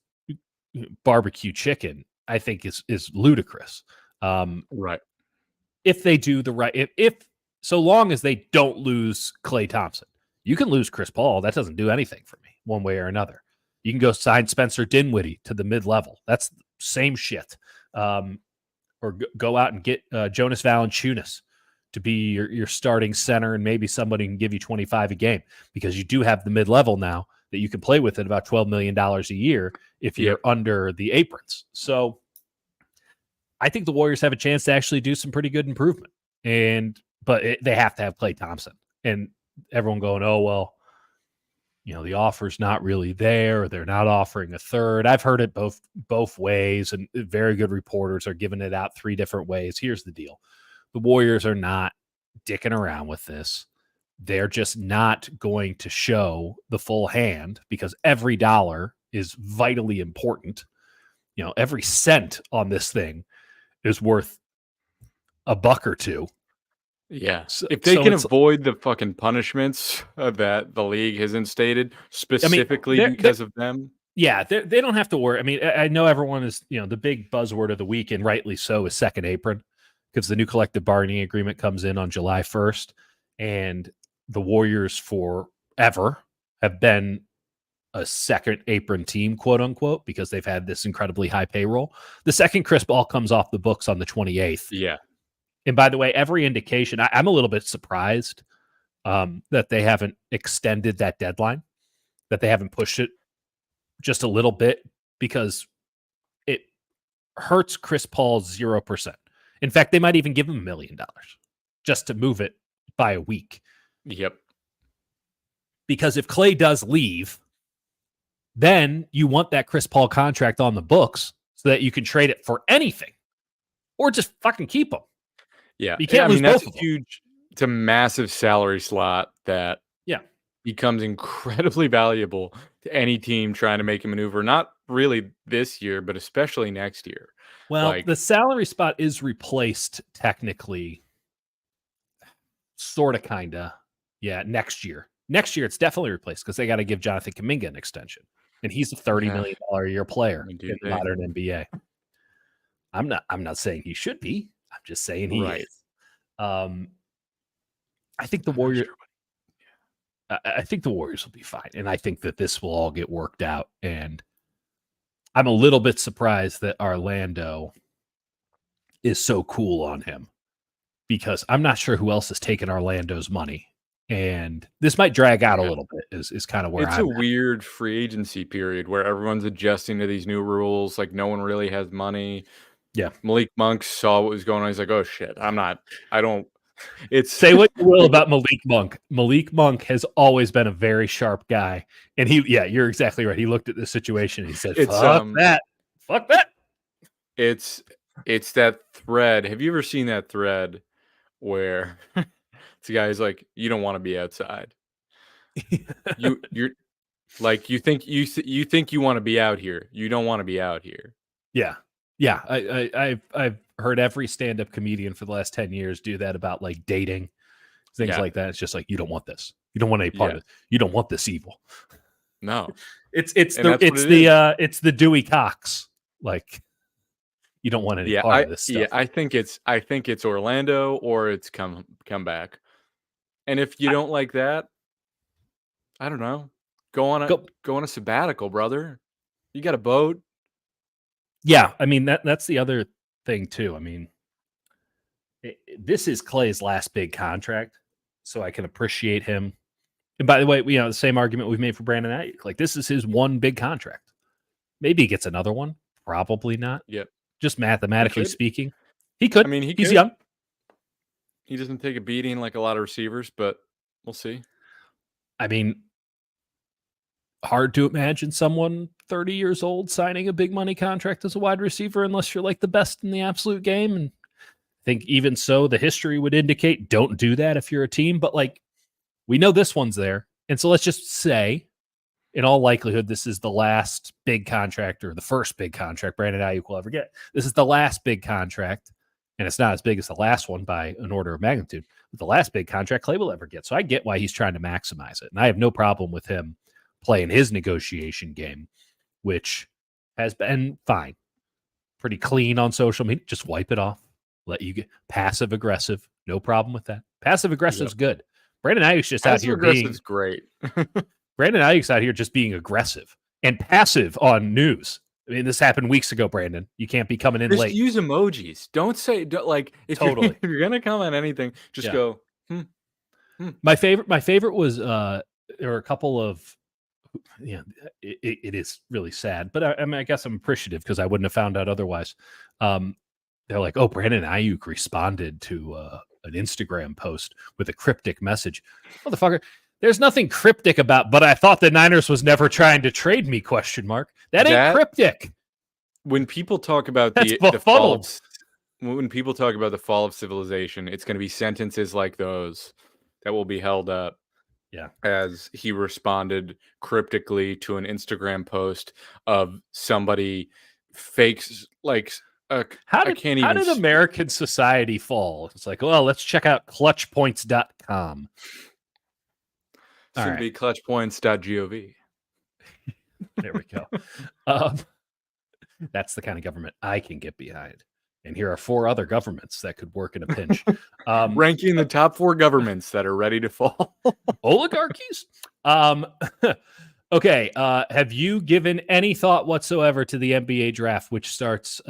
barbecue chicken, I think is ludicrous. Right. If they do the right, if so long as they don't lose Klay Thompson, you can lose Chris Paul. That doesn't do anything for me one way or another. You can go sign Spencer Dinwiddie to the mid-level. That's same shit. Or go out and get Jonas Valanciunas to be your starting center, and maybe somebody can give you 25 a game, because you do have the mid-level now that you can play with at about $12 million a year if you're under the aprons. So I think the Warriors have a chance to actually do some pretty good improvement. But they have to have Klay Thompson. And everyone going, oh, well, the offer's not really there, or they're not offering a third. I've heard it both ways, and very good reporters are giving it out 3 different ways. Here's the deal. The Warriors are not dicking around with this. They're just not going to show the full hand, because every dollar is vitally important. Every cent on this thing is worth a buck or two. Yeah. If they can avoid the fucking punishments that the league has instated specifically because of them. Yeah, they don't have to worry. I mean, I know everyone is, the big buzzword of the week, and rightly so, is second apron, because the new collective bargaining agreement comes in on July 1st. And the Warriors forever have been a second apron team, quote unquote, because they've had this incredibly high payroll. The second Chris Paul comes off the books on the 28th. Yeah. And by the way, every indication, I'm a little bit surprised that they haven't extended that deadline, that they haven't pushed it just a little bit, because it hurts Chris Paul 0%. In fact, they might even give him $1 million just to move it by a week. Yep. Because if Klay does leave, then you want that Chris Paul contract on the books so that you can trade it for anything, or just fucking keep him. Yeah, you can't lose that's both of them. huge. It's a massive salary slot that becomes incredibly valuable to any team trying to make a maneuver. Not really this year, but especially next year. Well, the salary spot is replaced technically, sort of, kind of. Yeah, next year. Next year, it's definitely replaced, because they got to give Jonathan Kuminga an extension, and he's a $30 million a year player in the modern NBA. I'm not saying he should be. I'm just saying he is. I think the Warriors. I think the Warriors will be fine, and I think that this will all get worked out. And I'm a little bit surprised that Orlando is so cool on him, because I'm not sure who else is taking Orlando's money, and this might drag out a little bit. Is kind of where it's a weird free agency period where everyone's adjusting to these new rules. Like, no one really has money. Yeah. Malik Monk saw what was going on. He's like, oh shit, Say what you will about Malik Monk. Malik Monk has always been a very sharp guy. And you're exactly right. He looked at the situation and he said, fuck that. It's that thread. Have you ever seen that thread where the guy's like, you don't want to be outside. You're like, you think you want to be out here. You don't want to be out here. Yeah. Yeah, I've heard every stand-up comedian for the last 10 years do that about, like, dating, things like that. It's just like, you don't want this. You don't want any part of it. You don't want this evil. No, it's the Dewey Cox. Like, you don't want any part of this stuff. Yeah, I think it's Orlando, or it's come back. And if you don't like that, I don't know. Go on a sabbatical, brother. You got a boat. Yeah, I mean, that's the other thing too. I mean, this is Klay's last big contract, so I can appreciate him. And by the way, the same argument we've made for Brandon Aiyuk. Like, this is his one big contract. Maybe he gets another one. Probably not. Yep. Just mathematically speaking, he could. I mean, he's young. He doesn't take a beating like a lot of receivers, but we'll see. I mean, hard to imagine someone 30 years old signing a big money contract as a wide receiver, unless you're like the best in the absolute game. And I think even so, the history would indicate don't do that if you're a team. But, like, we know this one's there. And so let's just say in all likelihood, this is the last big contract or the first big contract Brandon Aiyuk will ever get. This is the last big contract, and it's not as big as the last one by an order of magnitude, but the last big contract Klay will ever get. So I get why he's trying to maximize it. And I have no problem with him playing his negotiation game, which has been fine. Pretty clean on social media. Just wipe it off. Let you get passive aggressive. No problem with that. Passive aggressive is good. Brandon Aiyuk's just out here being great. Brandon Aiyuk's out here just being aggressive and passive on news. I mean, this happened weeks ago, Brandon. You can't be coming in late. Use emojis. Don't say like if you're gonna comment anything, just go. My favorite was there were a couple of it is really sad, but I mean, I guess I'm appreciative because I wouldn't have found out otherwise. They're like, oh, Brandon Aiyuk responded to an Instagram post with a cryptic message. Motherfucker, there's nothing cryptic about, but I thought the Niners was never trying to trade me, ? That ain't cryptic. When people talk about when people talk about the fall of civilization, it's going to be sentences like those that will be held up. Yeah. As he responded cryptically to an Instagram post of somebody fakes like how did American society fall? It's like, well, let's check out clutchpoints.com. Soon to be clutchpoints.gov. There we go. That's the kind of government I can get behind. And here are 4 other governments that could work in a pinch. Ranking the top 4 governments that are ready to fall. Oligarchies? Okay. Have you given any thought whatsoever to the NBA draft, which starts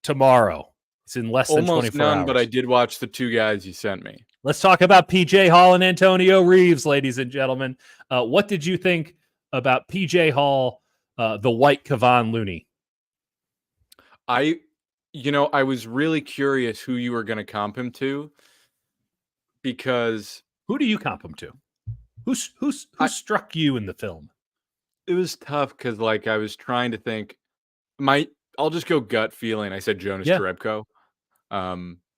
tomorrow? It's in less than 24 none, hours. But I did watch the 2 guys you sent me. Let's talk about PJ Hall and Antonio Reeves, ladies and gentlemen. What did you think about PJ Hall, the white Kevon Looney? I was really curious who you were going to comp him to, because who do you comp him to? Who struck you in the film? It was tough because I was trying to think. I'll just go gut feeling. I said Jonas Jerebko.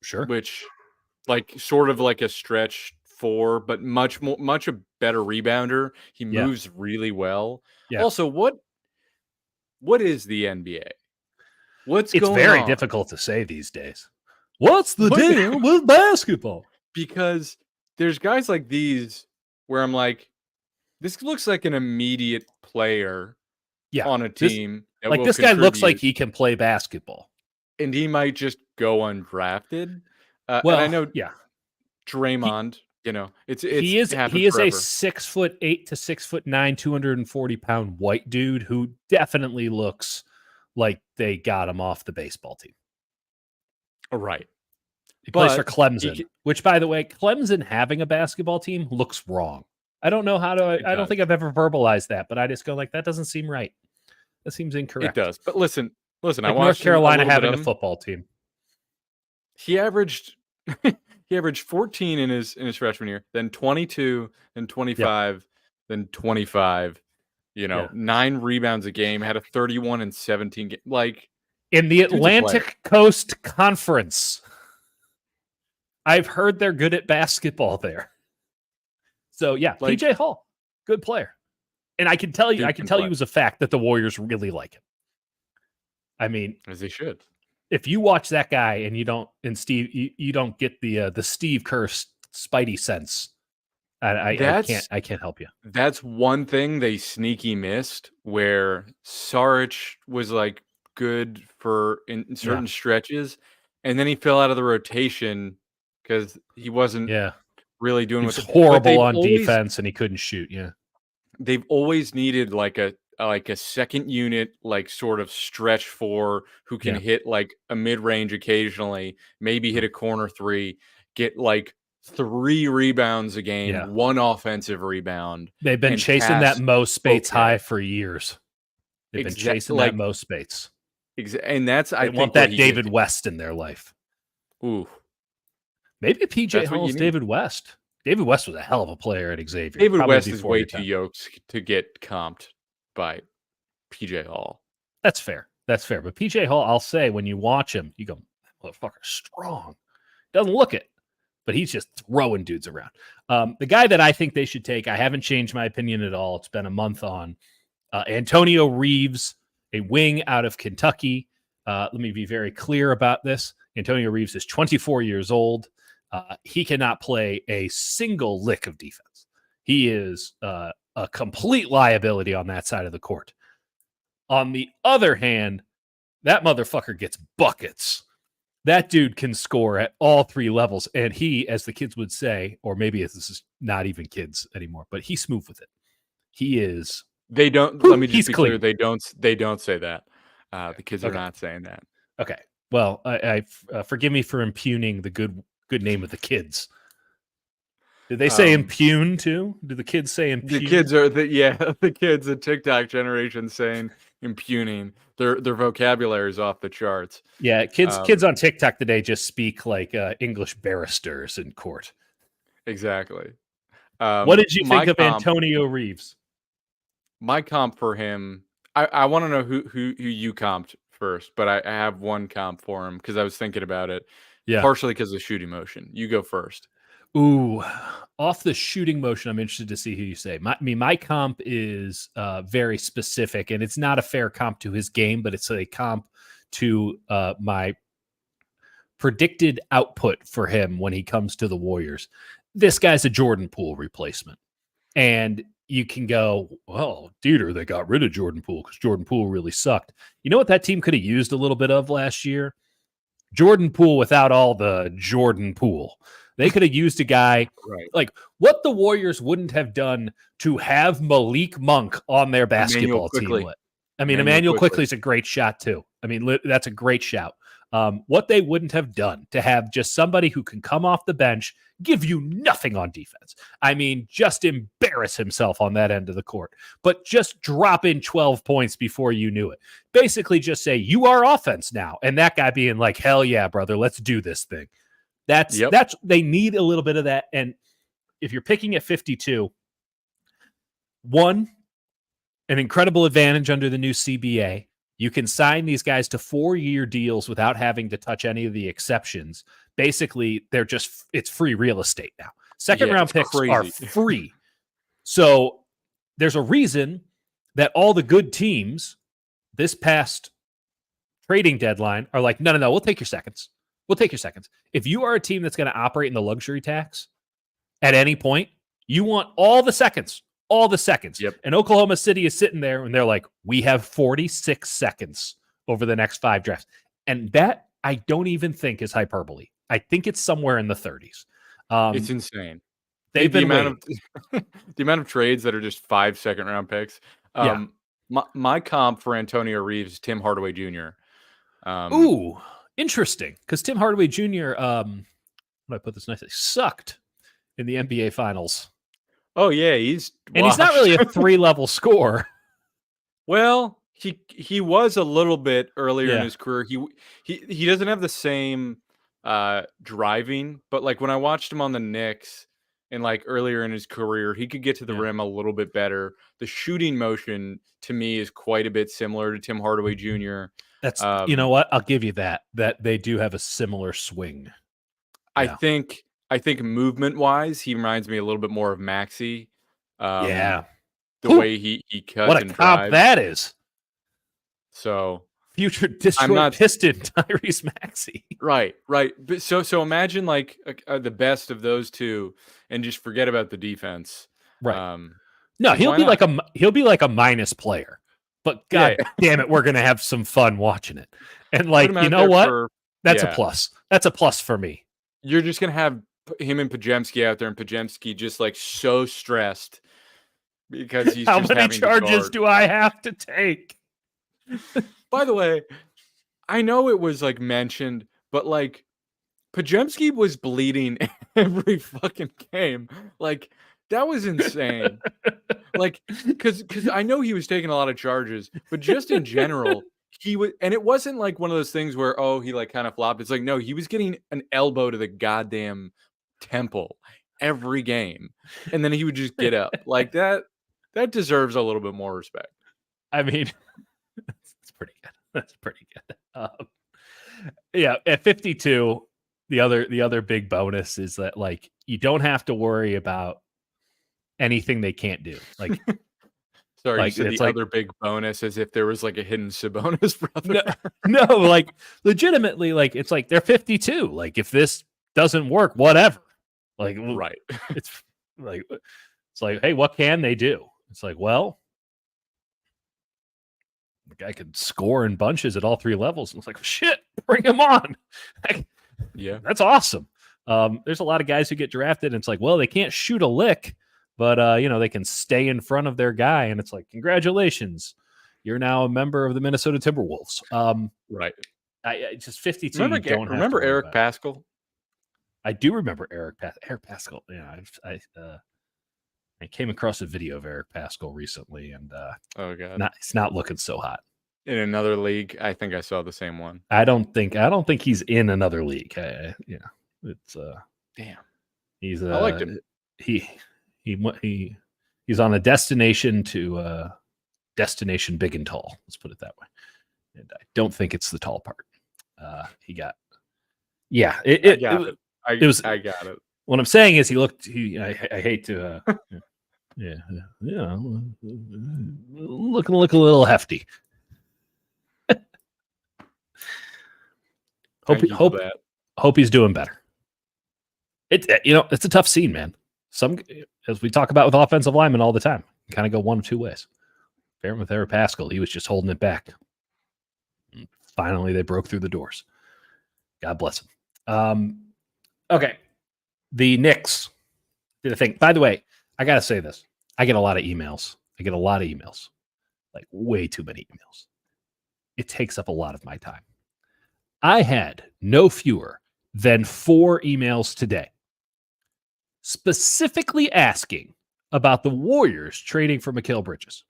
Sure. Which sort of like a stretch 4, but much a better rebounder. He moves really well. Yeah. Also, what is the NBA? It's very difficult to say these days. What's the deal with basketball? Because there's guys like these where I'm like, this looks like an immediate player on a team. This guy looks like he can play basketball. And he might just go undrafted. And I know Draymond, he is a 6'8" to 6'9", 240-pound white dude who definitely looks like they got him off the baseball team. Right. He plays for Clemson, which, by the way, Clemson having a basketball team looks wrong. I don't know how to, I don't think I've ever verbalized that, but I just go that doesn't seem right. That seems incorrect. It does. But listen, I watched North Carolina having a football team. He averaged 14 in his freshman year, then 22, then 25, then 25. 9 rebounds a game, had a 31 and 17 game. In the Atlantic Coast Conference. I've heard they're good at basketball there. So PJ Hall, good player. And I can tell you as a fact that the Warriors really like him. I mean, as they should. If you watch that guy and you don't get the Steve Kerr Spidey sense, I can't help you. That's one thing they sneaky missed, where Saric was good for in certain stretches, and then he fell out of the rotation because he wasn't really doing. He was horrible on defense, and he couldn't shoot. Yeah, they've always needed a second unit, sort of stretch 4 who can hit a mid range occasionally, maybe hit a corner 3, get 3 rebounds a game, 1 offensive rebound. They've been chasing that Mo Spates high for years. They've been chasing that Mo Spates. And that's I want that David West in their life. Ooh. Maybe PJ Hall's David West. David West was a hell of a player at Xavier. David West is way too yoked to get comped by PJ Hall. That's fair. But PJ Hall, I'll say, when you watch him, you go, motherfucker, strong. Doesn't look it. but he's just throwing dudes around. The guy that I think they should take, I haven't changed my opinion at all. It's been a month on Antonio Reeves, a wing out of Kentucky. Let me be very clear about this. Antonio Reeves is 24 years old. He cannot play a single lick of defense. He is a complete liability on that side of the court. On the other hand, that motherfucker gets buckets. That dude can score at all three levels. And he, as the kids would say, or maybe this is not even kids anymore, but he's smooth with it. He is. They don't. Let me just be clear. They don't say that. The kids are not saying that. Okay. Well, I forgive me for impugning the good name of the kids. Did they say impugn too? Do the kids say impugn? The kids are the kids, the TikTok generation saying impugning. Their vocabulary is off the charts. Yeah, kids on TikTok today just speak like English barristers in court. Exactly. What did you think of Antonio Reeves? My comp for him, I want to know who you comped first, but I have one comp for him because I was thinking about it. Yeah. Partially because of shooting motion. You go first. Ooh, off the shooting motion, I'm interested to see who you say. My comp is very specific, and it's not a fair comp to his game, but it's a comp to my predicted output for him when he comes to the Warriors. This guy's a Jordan Poole replacement. And you can go, well, dude, they got rid of Jordan Poole because Jordan Poole really sucked. You know what that team could have used a little bit of last year? Jordan Poole without all the Jordan Poole. They could have used a guy like what the Warriors wouldn't have done to have Malik Monk on their basketball team. I mean, Emmanuel Quickley is a great shot too. I mean, that's a great shout. What they wouldn't have done to have just somebody who can come off the bench, give you nothing on defense. I mean, just embarrass himself on that end of the court, but just drop in 12 points before you knew it. Basically just say, you are offense now. And that guy being like, hell yeah, brother, let's do this thing. That's they need a little bit of that. And if you're picking at 52, one, an incredible advantage under the new CBA. You can sign these guys to 4-year deals without having to touch any of the exceptions. Basically, it's free real estate now. Second round picks are free. So there's a reason that all the good teams this past trading deadline are like, no, we'll take your seconds. We'll take your seconds. If you are a team that's going to operate in the luxury tax at any point, you want all the seconds. Yep. And Oklahoma City is sitting there and they're like, we have 46 seconds over the next 5 drafts. And that I don't even think is hyperbole. I think it's somewhere in the 30s. It's insane. They've been the amount of trades that are just 5 second-round picks. My comp for Antonio Reeves is Tim Hardaway Jr. Ooh, interesting. Because Tim Hardaway Jr., how do I put this nicely? Sucked in the NBA Finals. Oh yeah, he's not really a 3-level scorer. Well, he was a little bit earlier in his career. He doesn't have the same driving, but like when I watched him on the Knicks and like earlier in his career, he could get to the rim a little bit better. The shooting motion to me is quite a bit similar to Tim Hardaway Jr. That's you know what? I'll give you that they do have a similar swing. Yeah. I think movement-wise, he reminds me a little bit more of Maxey. The way he cuts what a and comp drives. That is. So future Detroit Piston Tyrese Maxey. Right. But so imagine like the best of those two, and just forget about the defense. Right. No, he'll be like a minus player. But God damn it, we're gonna have some fun watching it. And like, you know what? That's a plus. That's a plus for me. You're just gonna have him and Pajemski out there, and Pajemski just like so stressed because he's how many charges do I have to take? By the way, I know it was like mentioned, but like Pajemski was bleeding every fucking game. Like that was insane. Like because I know he was taking a lot of charges, but just in general, he was, and it wasn't like one of those things where he like kind of flopped. It's like no, he was getting an elbow to the goddamn temple every game, and then he would just get up like that. That deserves a little bit more respect. I mean, that's pretty good. That's pretty good. At 52, the other big bonus is that like you don't have to worry about anything they can't do. Like, sorry, like you said it's the like other big bonus as if there was like a hidden Sabonis no, brother. no, like legitimately, like it's like they're 52. Like if this doesn't work, whatever. Like Right. it's like, hey, what can they do? It's like, well, the guy could score in bunches at all three levels. And it's like, shit, bring him on. Yeah. That's awesome. There's a lot of guys who get drafted, and it's like, well, they can't shoot a lick, but you know, they can stay in front of their guy, and it's like, congratulations, you're now a member of the Minnesota Timberwolves. Right. I just 52. Remember, you don't have remember to worry Eric about it. Pascal? I do remember Eric Pascal. Yeah, I came across a video of Eric Pascal recently, and Oh god, it's not looking so hot. In another league, I think I saw the same one. I don't think he's in another league. It's damn. He's I liked him. He's on a destination to destination big and tall. Let's put it that way. And I don't think it's the tall part. He got. Yeah, it was. I got it. What I'm saying is, he looked. I hate to. Looking a little hefty. Hope he's doing better. It's a tough scene, man. As we talk about with offensive linemen all the time, kind of go one of two ways. Fair with Eric Pascal, he was just holding it back. And finally, they broke through the doors. God bless him. Okay, the Knicks did a thing. By the way, I gotta say this: I get a lot of emails. Like way too many emails. It takes up a lot of my time. I had no fewer than 4 emails today, specifically asking about the Warriors trading for Mikal Bridges.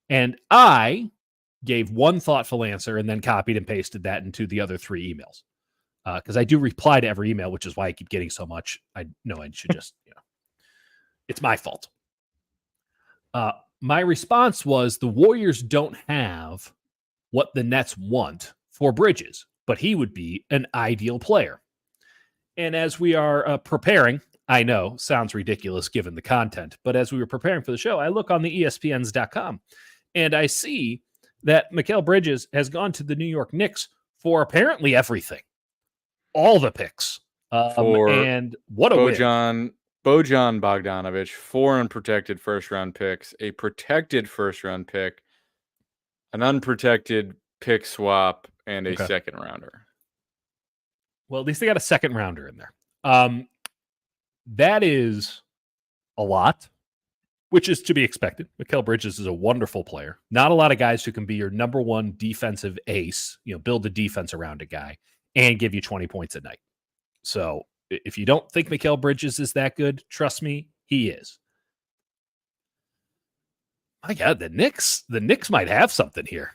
And I gave one thoughtful answer and then copied and pasted that into the other 3 emails. Because I do reply to every email, which is why I keep getting so much. I know I should just, it's my fault. My response was the Warriors don't have what the Nets want for Bridges, but he would be an ideal player. And as we are preparing, I know, sounds ridiculous given the content, but as we were preparing for the show, I look on the ESPNs.com and I see that Mikal Bridges has gone to the New York Knicks for apparently everything. All the picks. And what a win. Bojan Bogdanovic, 4 unprotected first-round picks, a protected first-round pick, an unprotected pick swap, and a second rounder. Well, at least they got a second rounder in there. That is a lot, which is to be expected. Mikal Bridges is a wonderful player. Not a lot of guys who can be your number one defensive ace, build a defense around a guy and give you 20 points a night. So if you don't think Mikal Bridges is that good, trust me, he is. My God, the Knicks might have something here.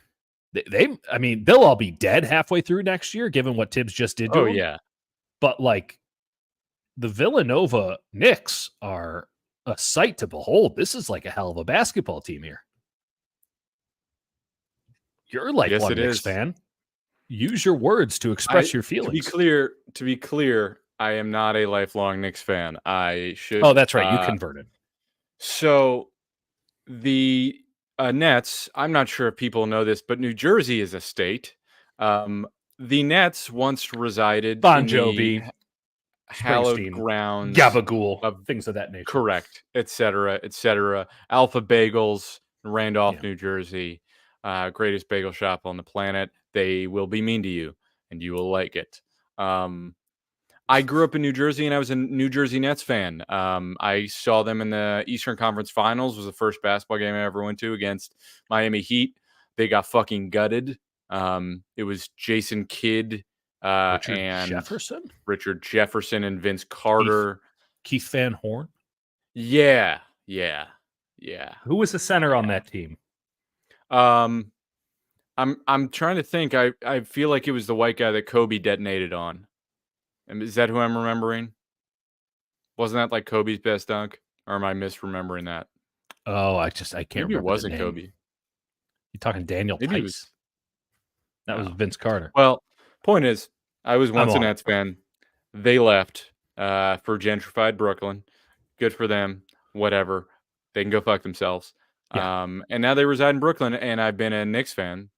They'll all be dead halfway through next year, given what Tibbs just did to them. Yeah. But like the Villanova Knicks are a sight to behold. This is like a hell of a basketball team here. You're like one Knicks fan. Use your words to express your feelings. To be clear, I am not a lifelong Knicks fan. I should. Oh, that's right. You converted. So the Nets, I'm not sure if people know this, but New Jersey is a state. The Nets once resided Bon Jovi, in the hallowed grounds, Gabagool, of things of that nature. Correct, etc., etc. Alpha Bagels, Randolph, New Jersey, greatest bagel shop on the planet. They will be mean to you, and you will like it. I grew up in New Jersey, and I was a New Jersey Nets fan. I saw them in the Eastern Conference Finals. It was the first basketball game I ever went to against Miami Heat. They got fucking gutted. It was Jason Kidd Richard Jefferson and Vince Carter. Keith Van Horn? Yeah. Who was the center on that team? I'm trying to think. I feel like it was the white guy that Kobe detonated on. Is that who I'm remembering? Wasn't that like Kobe's best dunk? Or am I misremembering that? Oh, I can't remember. Maybe it wasn't Kobe. You're talking Daniel Tice. That was Vince Carter. Well, point is, I was once a Nets fan. They left for gentrified Brooklyn. Good for them. Whatever. They can go fuck themselves. Yeah. And now they reside in Brooklyn, and I've been a Knicks fan,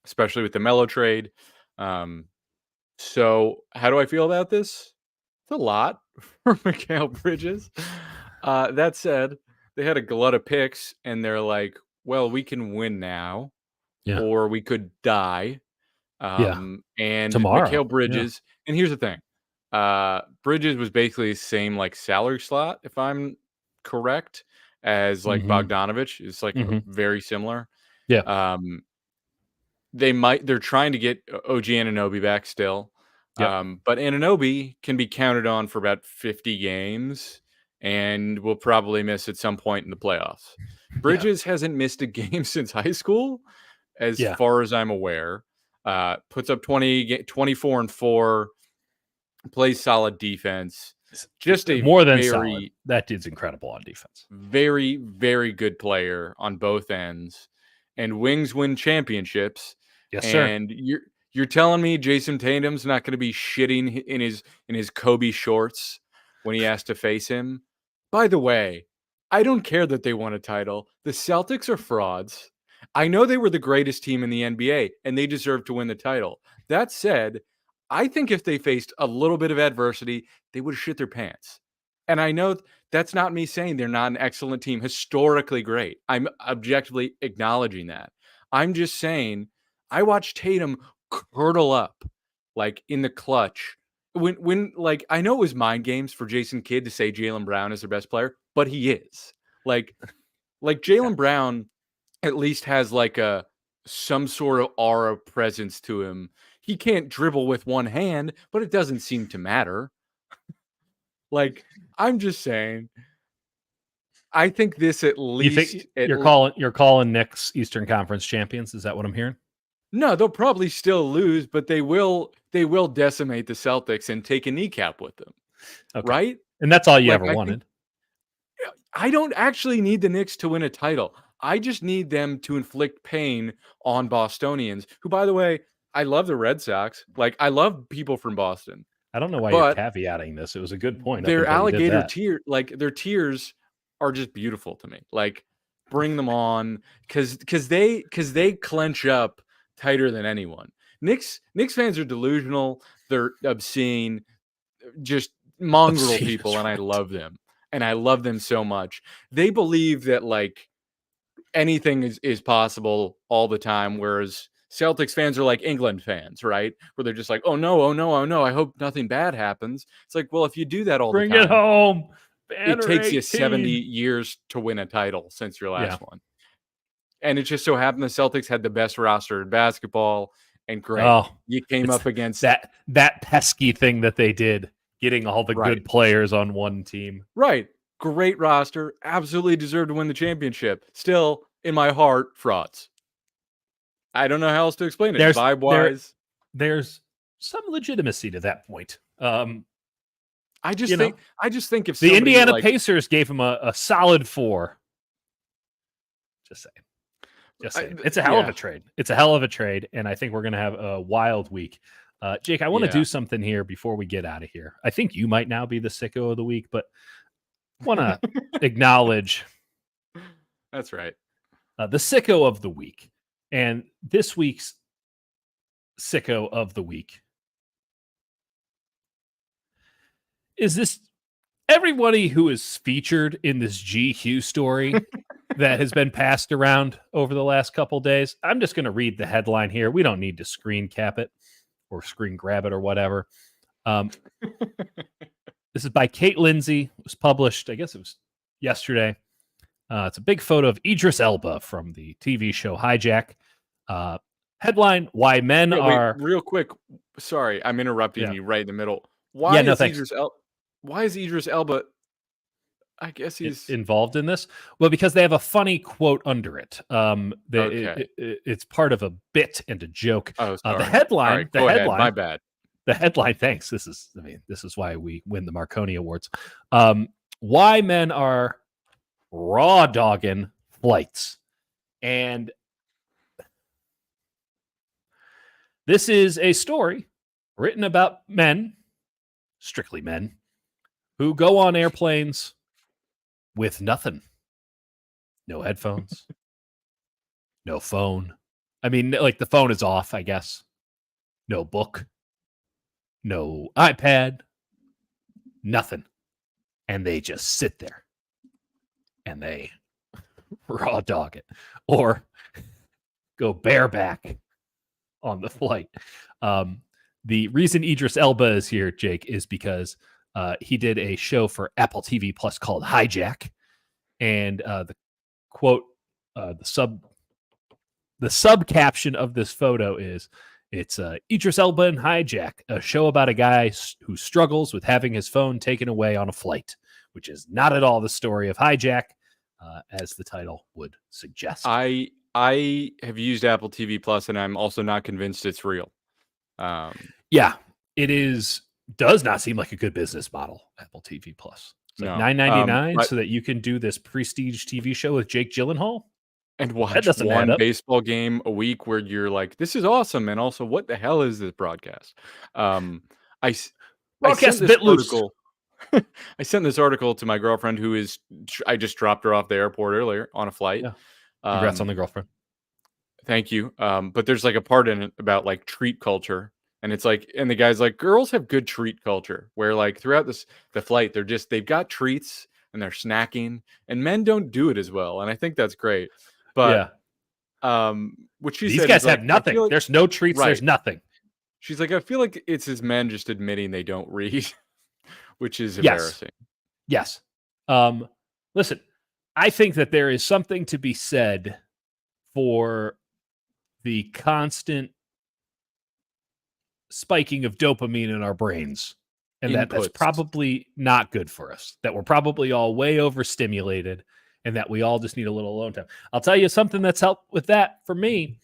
especially with the Melo trade. So how do I feel about this? It's a lot for Mikal Bridges. That said, they had a glut of picks, and they're like, well, we can win now, Yeah. or we could die. And Tomorrow. Mikal Bridges, and here's the thing. Bridges was basically the same like salary slot, if I'm correct, as like Bogdanovich. It's like very similar. Yeah. They're trying to get OG Anunoby back still. But Anunoby can be counted on for about 50 games and will probably miss at some point in the playoffs. Bridges hasn't missed a game since high school, as far as I'm aware. Puts up 24 and 4, plays solid defense. Just a more than solid. That dude's incredible on defense. Very, very good player on both ends. And wings win championships. Yes, sir. And you're telling me Jason Tatum's not going to be shitting in his Kobe shorts when he has to face him? By the way, I don't care that they won a title. The Celtics are frauds. I know they were the greatest team in the NBA, and they deserve to win the title. That said, I think if they faced a little bit of adversity, they would have shit their pants. And I know that's not me saying they're not an excellent team, historically great. I'm objectively acknowledging that. I'm just saying I watched Tatum curdle up like in the clutch. When like I know it was mind games for Jason Kidd to say Jaylen Brown is their best player, but he is. Like Jaylen Brown at least has like some sort of aura presence to him. He can't dribble with one hand, but it doesn't seem to matter. Like, I'm just saying, I think this at least you're calling Knicks Eastern Conference champions. Is that what I'm hearing? No, they'll probably still lose, but they will decimate the Celtics and take a kneecap with them. Okay. Right? And that's all you ever wanted. I don't actually need the Knicks to win a title. I just need them to inflict pain on Bostonians, who, by the way, I love the Red Sox. Like, I love people from Boston. I don't know why you're caveating this. It was a good point. Their alligator their tears are just beautiful to me. Like, bring them on, because they clench up tighter than anyone. Knicks fans are delusional. They're obscene, just mongrel people, and I love them. And I love them so much. They believe that like anything is possible all the time, whereas Celtics fans are like England fans, right? Where they're just like, oh no, I hope nothing bad happens. It's like, well, if you do that all the time, bring it home. It takes you 70 years to win a title since your last one. And it just so happened the Celtics had the best roster in basketball, and great. You came up against that pesky thing that they did, getting all the good players on one team. Right. Great roster. Absolutely deserved to win the championship. Still, in my heart, frauds. I don't know how else to explain it. Vibe-wise. There's some legitimacy to that point. I just think if the Indiana Pacers gave him a solid 4. Just saying. It's a hell of a trade. It's a hell of a trade, and I think we're going to have a wild week. Jake, I want to do something here before we get out of here. I think you might now be the sicko of the week, but I want to acknowledge. That's right. The sicko of the week. And this week's sicko of the week is this everybody who is featured in this GQ story that has been passed around over the last couple days. I'm just going to read the headline here. We don't need to screen cap it or screen grab it or whatever. This is by Kate Lindsay. It was published, I guess it was yesterday. It's a big photo of Idris Elba from the TV show Hijack. Headline, why men are... Real quick, sorry, I'm interrupting you right in the middle. Why is Idris Elba... I guess he's involved in this. Well, because they have a funny quote under it. It's part of a bit and a joke. Oh, sorry. The headline. Right, go ahead. My bad. The headline. Thanks. This is why we win the Marconi Awards. Why men are raw dogging flights, and this is a story written about men strictly men, who go on airplanes with nothing. No headphones, no phone. I mean, like the phone is off, I guess. No book, no iPad, nothing. And they just sit there and they raw dog it or go bareback on the flight. The reason Idris Elba is here, Jake, is because he did a show for Apple TV Plus called Hijack. And the quote, the sub caption of this photo is, it's Idris Elba in Hijack, a show about a guy who struggles with having his phone taken away on a flight, which is not at all the story of Hijack, as the title would suggest. I have used Apple TV Plus, and I'm also not convinced it's real. Yeah, it is. Does not seem like a good business model. Apple TV Plus. It's like $9.99 so that you can do this prestige TV show with Jake Gyllenhaal and watch one baseball game a week where you're like, this is awesome. And also, what the hell is this broadcast? Broadcast a bit loose. I sent this article to my girlfriend I just dropped her off the airport earlier on a flight. Yeah. Congrats on the girlfriend. Thank you. But there's like a part in it about like treat culture. And it's like, and the guy's like, girls have good treat culture where like throughout the flight, they've got treats and they're snacking, and men don't do it as well. And I think that's great. But what she said, these guys have nothing. Like, there's no treats. Right. There's nothing. She's like, I feel like it's as men just admitting they don't read, which is embarrassing. Yes. Listen, I think that there is something to be said for the constant spiking of dopamine in our brains, and that's probably not good for us, that we're probably all way overstimulated, and that we all just need a little alone time. I'll tell you something that's helped with that for me.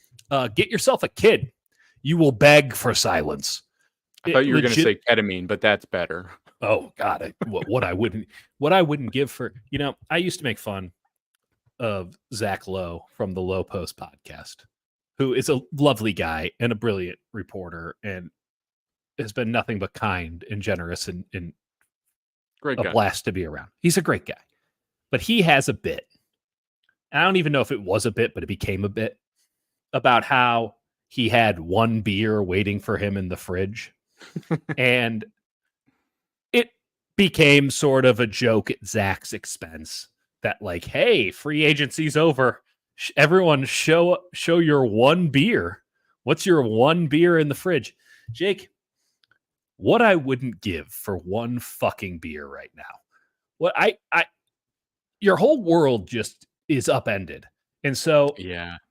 Get yourself a kid. You will beg for silence. I thought you were going to say ketamine, but that's better. Oh God. What I wouldn't give for, I used to make fun of Zach Lowe from the Low Post podcast, who is a lovely guy and a brilliant reporter and has been nothing but kind and generous and great guy. Blast to be around. He's a great guy. But he has a bit. I don't even know if it was a bit, but it became a bit about how he had one beer waiting for him in the fridge. And it became sort of a joke at Zach's expense that like, hey, free agency's over. Everyone show your one beer. What's your one beer in the fridge? Jake, what I wouldn't give for one fucking beer right now. What your whole world just is upended. And so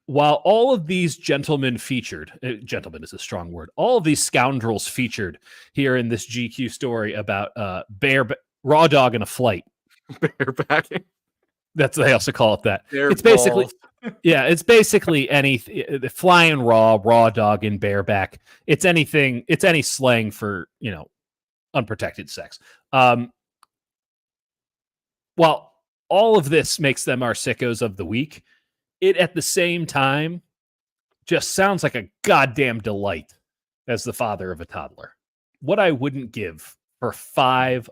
while all of these gentlemen featured, gentlemen is a strong word, all of these scoundrels featured here in this GQ story about raw dog in a flight. Barebacking. They also call it that. It's basically, it's basically any flying raw dog in bareback. It's anything. It's any slang for unprotected sex. While all of this makes them our sickos of the week, it at the same time just sounds like a goddamn delight as the father of a toddler. What I wouldn't give for 5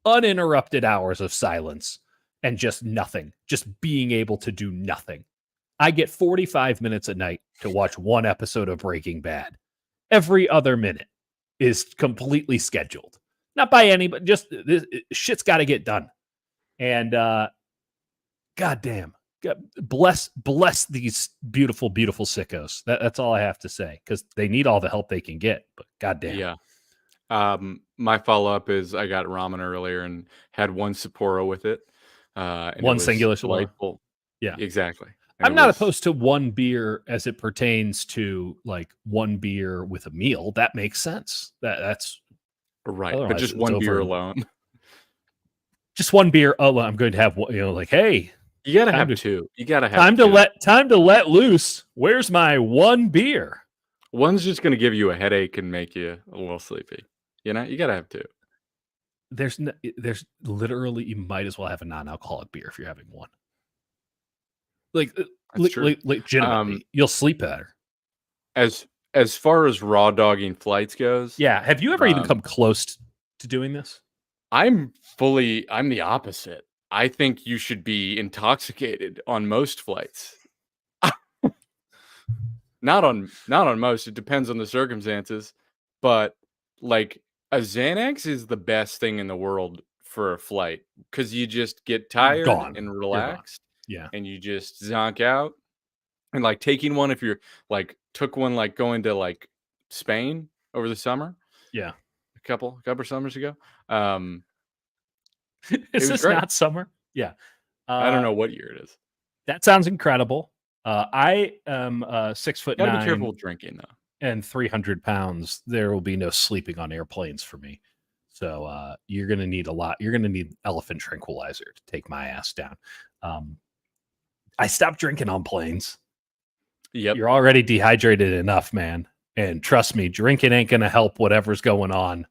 uninterrupted hours of silence and just nothing, just being able to do nothing. I get 45 minutes a night to watch one episode of Breaking Bad. Every other minute is completely scheduled. Not by anybody, just this shit's got to get done. And goddamn, bless these beautiful, beautiful sickos. That's all I have to say, because they need all the help they can get. But goddamn, yeah. My follow up is I got ramen earlier and had one Sapporo with it. One singular delightful. Yeah, exactly. And I'm not opposed to one beer as it pertains to like one beer with a meal. That makes sense. That's right. But just one beer alone. Just one beer. Oh, I'm going to have one, like, hey, you gotta have two. You gotta have time to let loose. Where's my one beer? One's just going to give you a headache and make you a little sleepy. You gotta have two. There's literally, you might as well have a non-alcoholic beer if you're having one. Like legitimately, you'll sleep better. As as far as raw dogging flights goes, Yeah. Have you ever even come close to doing this? I'm the opposite. I think you should be intoxicated on most flights. Not on most. It depends on the circumstances, but like a Xanax is the best thing in the world for a flight because you just get tired Gone. and You're gone. relaxed, Yeah. and you just zonk out. And like taking one, if you're like took one like going to like Spain over the summer, Yeah. a couple summers ago. It Is was this great. not summer? Yeah. I don't know what year it is. That sounds incredible. I am 6'9". Gotta be careful with drinking though. And 300 pounds. There will be no sleeping on airplanes for me. So you're going to need a lot. You're going to need elephant tranquilizer to take my ass down. I stopped drinking on planes. Yep. You're already dehydrated enough, man. And trust me, drinking ain't going to help whatever's going on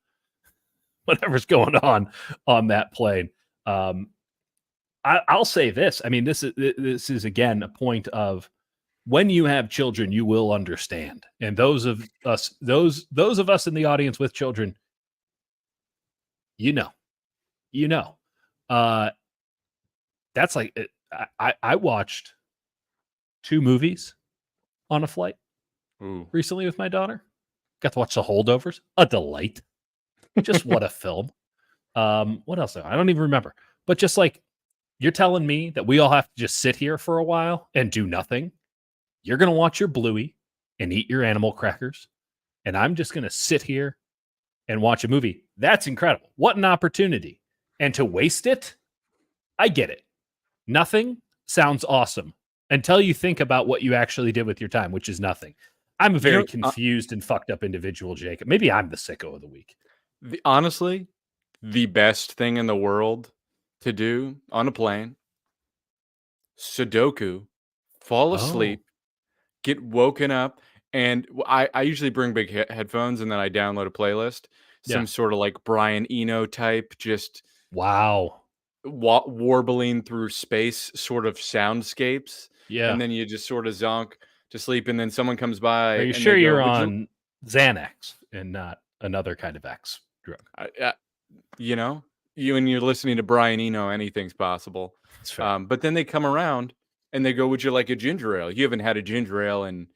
on that plane. I'll say this. I mean, this is again a point of when you have children, you will understand. And those of us in the audience with children, you know, that's like I watched 2 movies on a flight recently with my daughter. Got to watch The Holdovers, a delight. Just what a film. What else? I don't even remember. But just like you're telling me that we all have to just sit here for a while and do nothing. You're going to watch your Bluey and eat your animal crackers. And I'm just going to sit here and watch a movie. That's incredible. What an opportunity. And to waste it, I get it. Nothing sounds awesome until you think about what you actually did with your time, which is nothing. I'm a very confused and fucked up individual, Jacob. Maybe I'm the sicko of the week. Honestly, the best thing in the world to do on a plane, Sudoku, fall asleep, get woken up, and I usually bring big headphones, and then I download a playlist, some sort of like Brian Eno type, just warbling through space sort of soundscapes. Yeah, and then you just sort of zonk to sleep, and then someone comes by. Are you and sure you're on Xanax and not another kind of X drug? You're listening to Brian Eno, anything's possible. But then they come around and they go, would you like a ginger ale? You haven't had a ginger ale in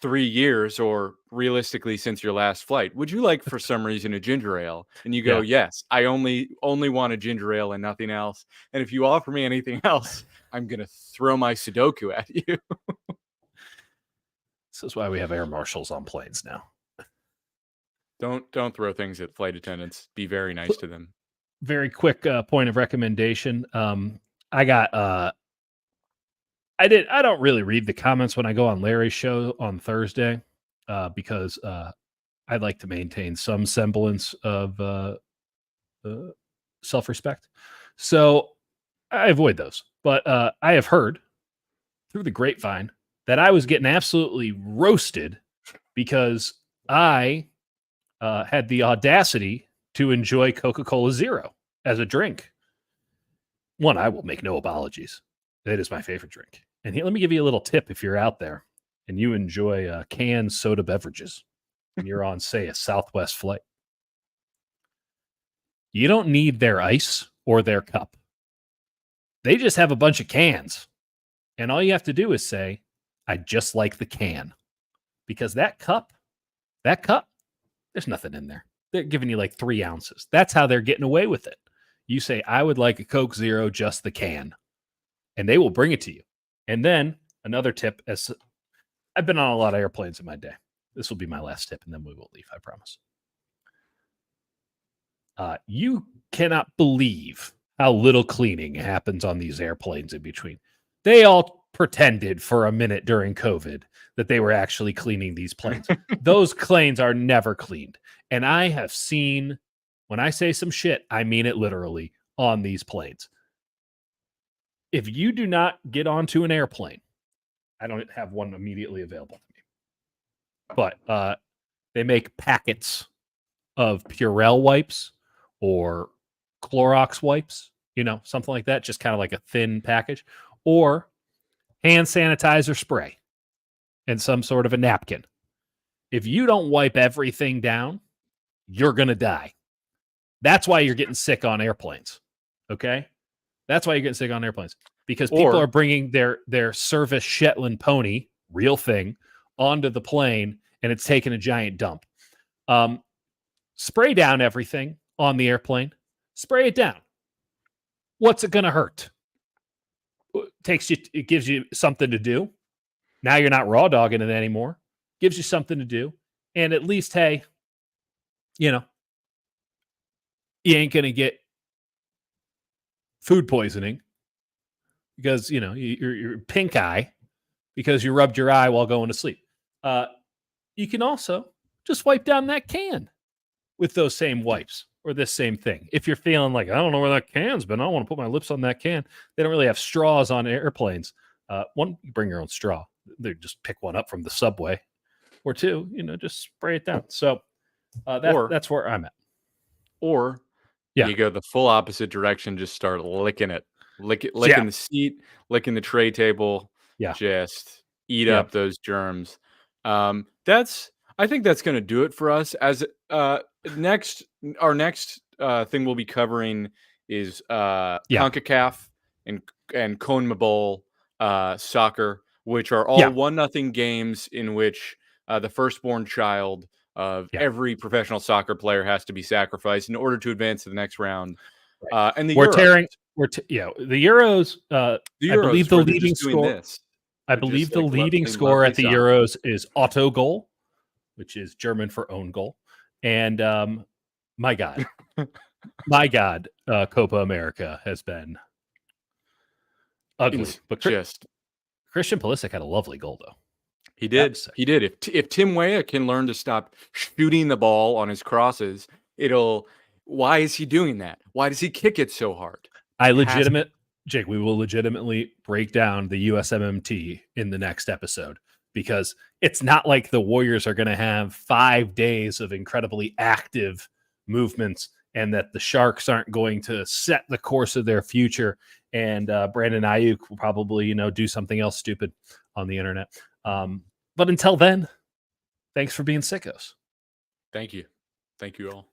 3 years, or realistically since your last flight. Would you like, for some reason, a ginger ale? And you go, yes, I only want a ginger ale and nothing else. And if you offer me anything else, I'm going to throw my Sudoku at you. This is why we have air marshals on planes now. Don't throw things at flight attendants. Be very nice to them. Very quick point of recommendation. I don't really read the comments when I go on Larry's show on Thursday because I like to maintain some semblance of self-respect. So I avoid those. But I have heard through the grapevine that I was getting absolutely roasted because I had the audacity to enjoy Coca-Cola Zero as a drink. One, I will make no apologies. That is my favorite drink. And here, let me give you a little tip if you're out there and you enjoy canned soda beverages and you're on, say, a Southwest flight. You don't need their ice or their cup. They just have a bunch of cans. And all you have to do is say, I just like the can. Because that cup, there's nothing in there. They're giving you like 3 ounces. That's how they're getting away with it. You say, I would like a Coke Zero, just the can. And they will bring it to you. And then another tip, as I've been on a lot of airplanes in my day. This will be my last tip, and then we will leave, I promise. You cannot believe how little cleaning happens on these airplanes in between. They all pretended for a minute during COVID that they were actually cleaning these planes. Those planes are never cleaned. And I have seen, when I say some shit, I mean it literally, on these planes. If you do not get onto an airplane, I don't have one immediately available to me, but they make packets of Purell wipes or Clorox wipes, something like that, just kind of like a thin package, or hand sanitizer spray and some sort of a napkin. If you don't wipe everything down, you're going to die. That's why you're getting sick on airplanes. Okay? That's why you're getting sick on airplanes. Because people are bringing their service Shetland pony, real thing, onto the plane, and it's taking a giant dump. Spray down everything on the airplane. Spray it down. What's it going to hurt? It gives you something to do. Now you're not raw dogging it anymore. Gives you something to do. And at least, hey, you ain't going to get food poisoning because, you're pink eye because you rubbed your eye while going to sleep. You can also just wipe down that can with those same wipes or this same thing. If you're feeling like, I don't know where that can's been, I don't want to put my lips on that can. They don't really have straws on airplanes. One, you bring your own straw. They just pick one up from the subway. Or two, just spray it down. So that's where I'm at. Or you go the full opposite direction, just start licking it. Licking the seat, licking the tray table. Yeah. Just eat up those germs. I think that's going to do it for us. As our next thing we'll be covering is CONCACAF and CONMEBOL soccer, which are all 1-0 games in which the firstborn child of every professional soccer player has to be sacrificed in order to advance to the next round. And the Euros. The Euros. I believe the leading score. I believe the leading score at the Euros is Otto goal, which is German for own goal. And my God, Copa America has been ugly. But Christian Pulisic had a lovely goal, though. He did. If Tim Weah can learn to stop shooting the ball on his crosses, why is he doing that? Why does he kick it so hard? Jake, we will legitimately break down the USMNT in the next episode because it's not like the Warriors are going to have 5 days of incredibly active movements and that the Sharks aren't going to set the course of their future. And Brandon Aiyuk will probably, do something else stupid on the internet. But until then, thanks for being sickos. Thank you. Thank you all.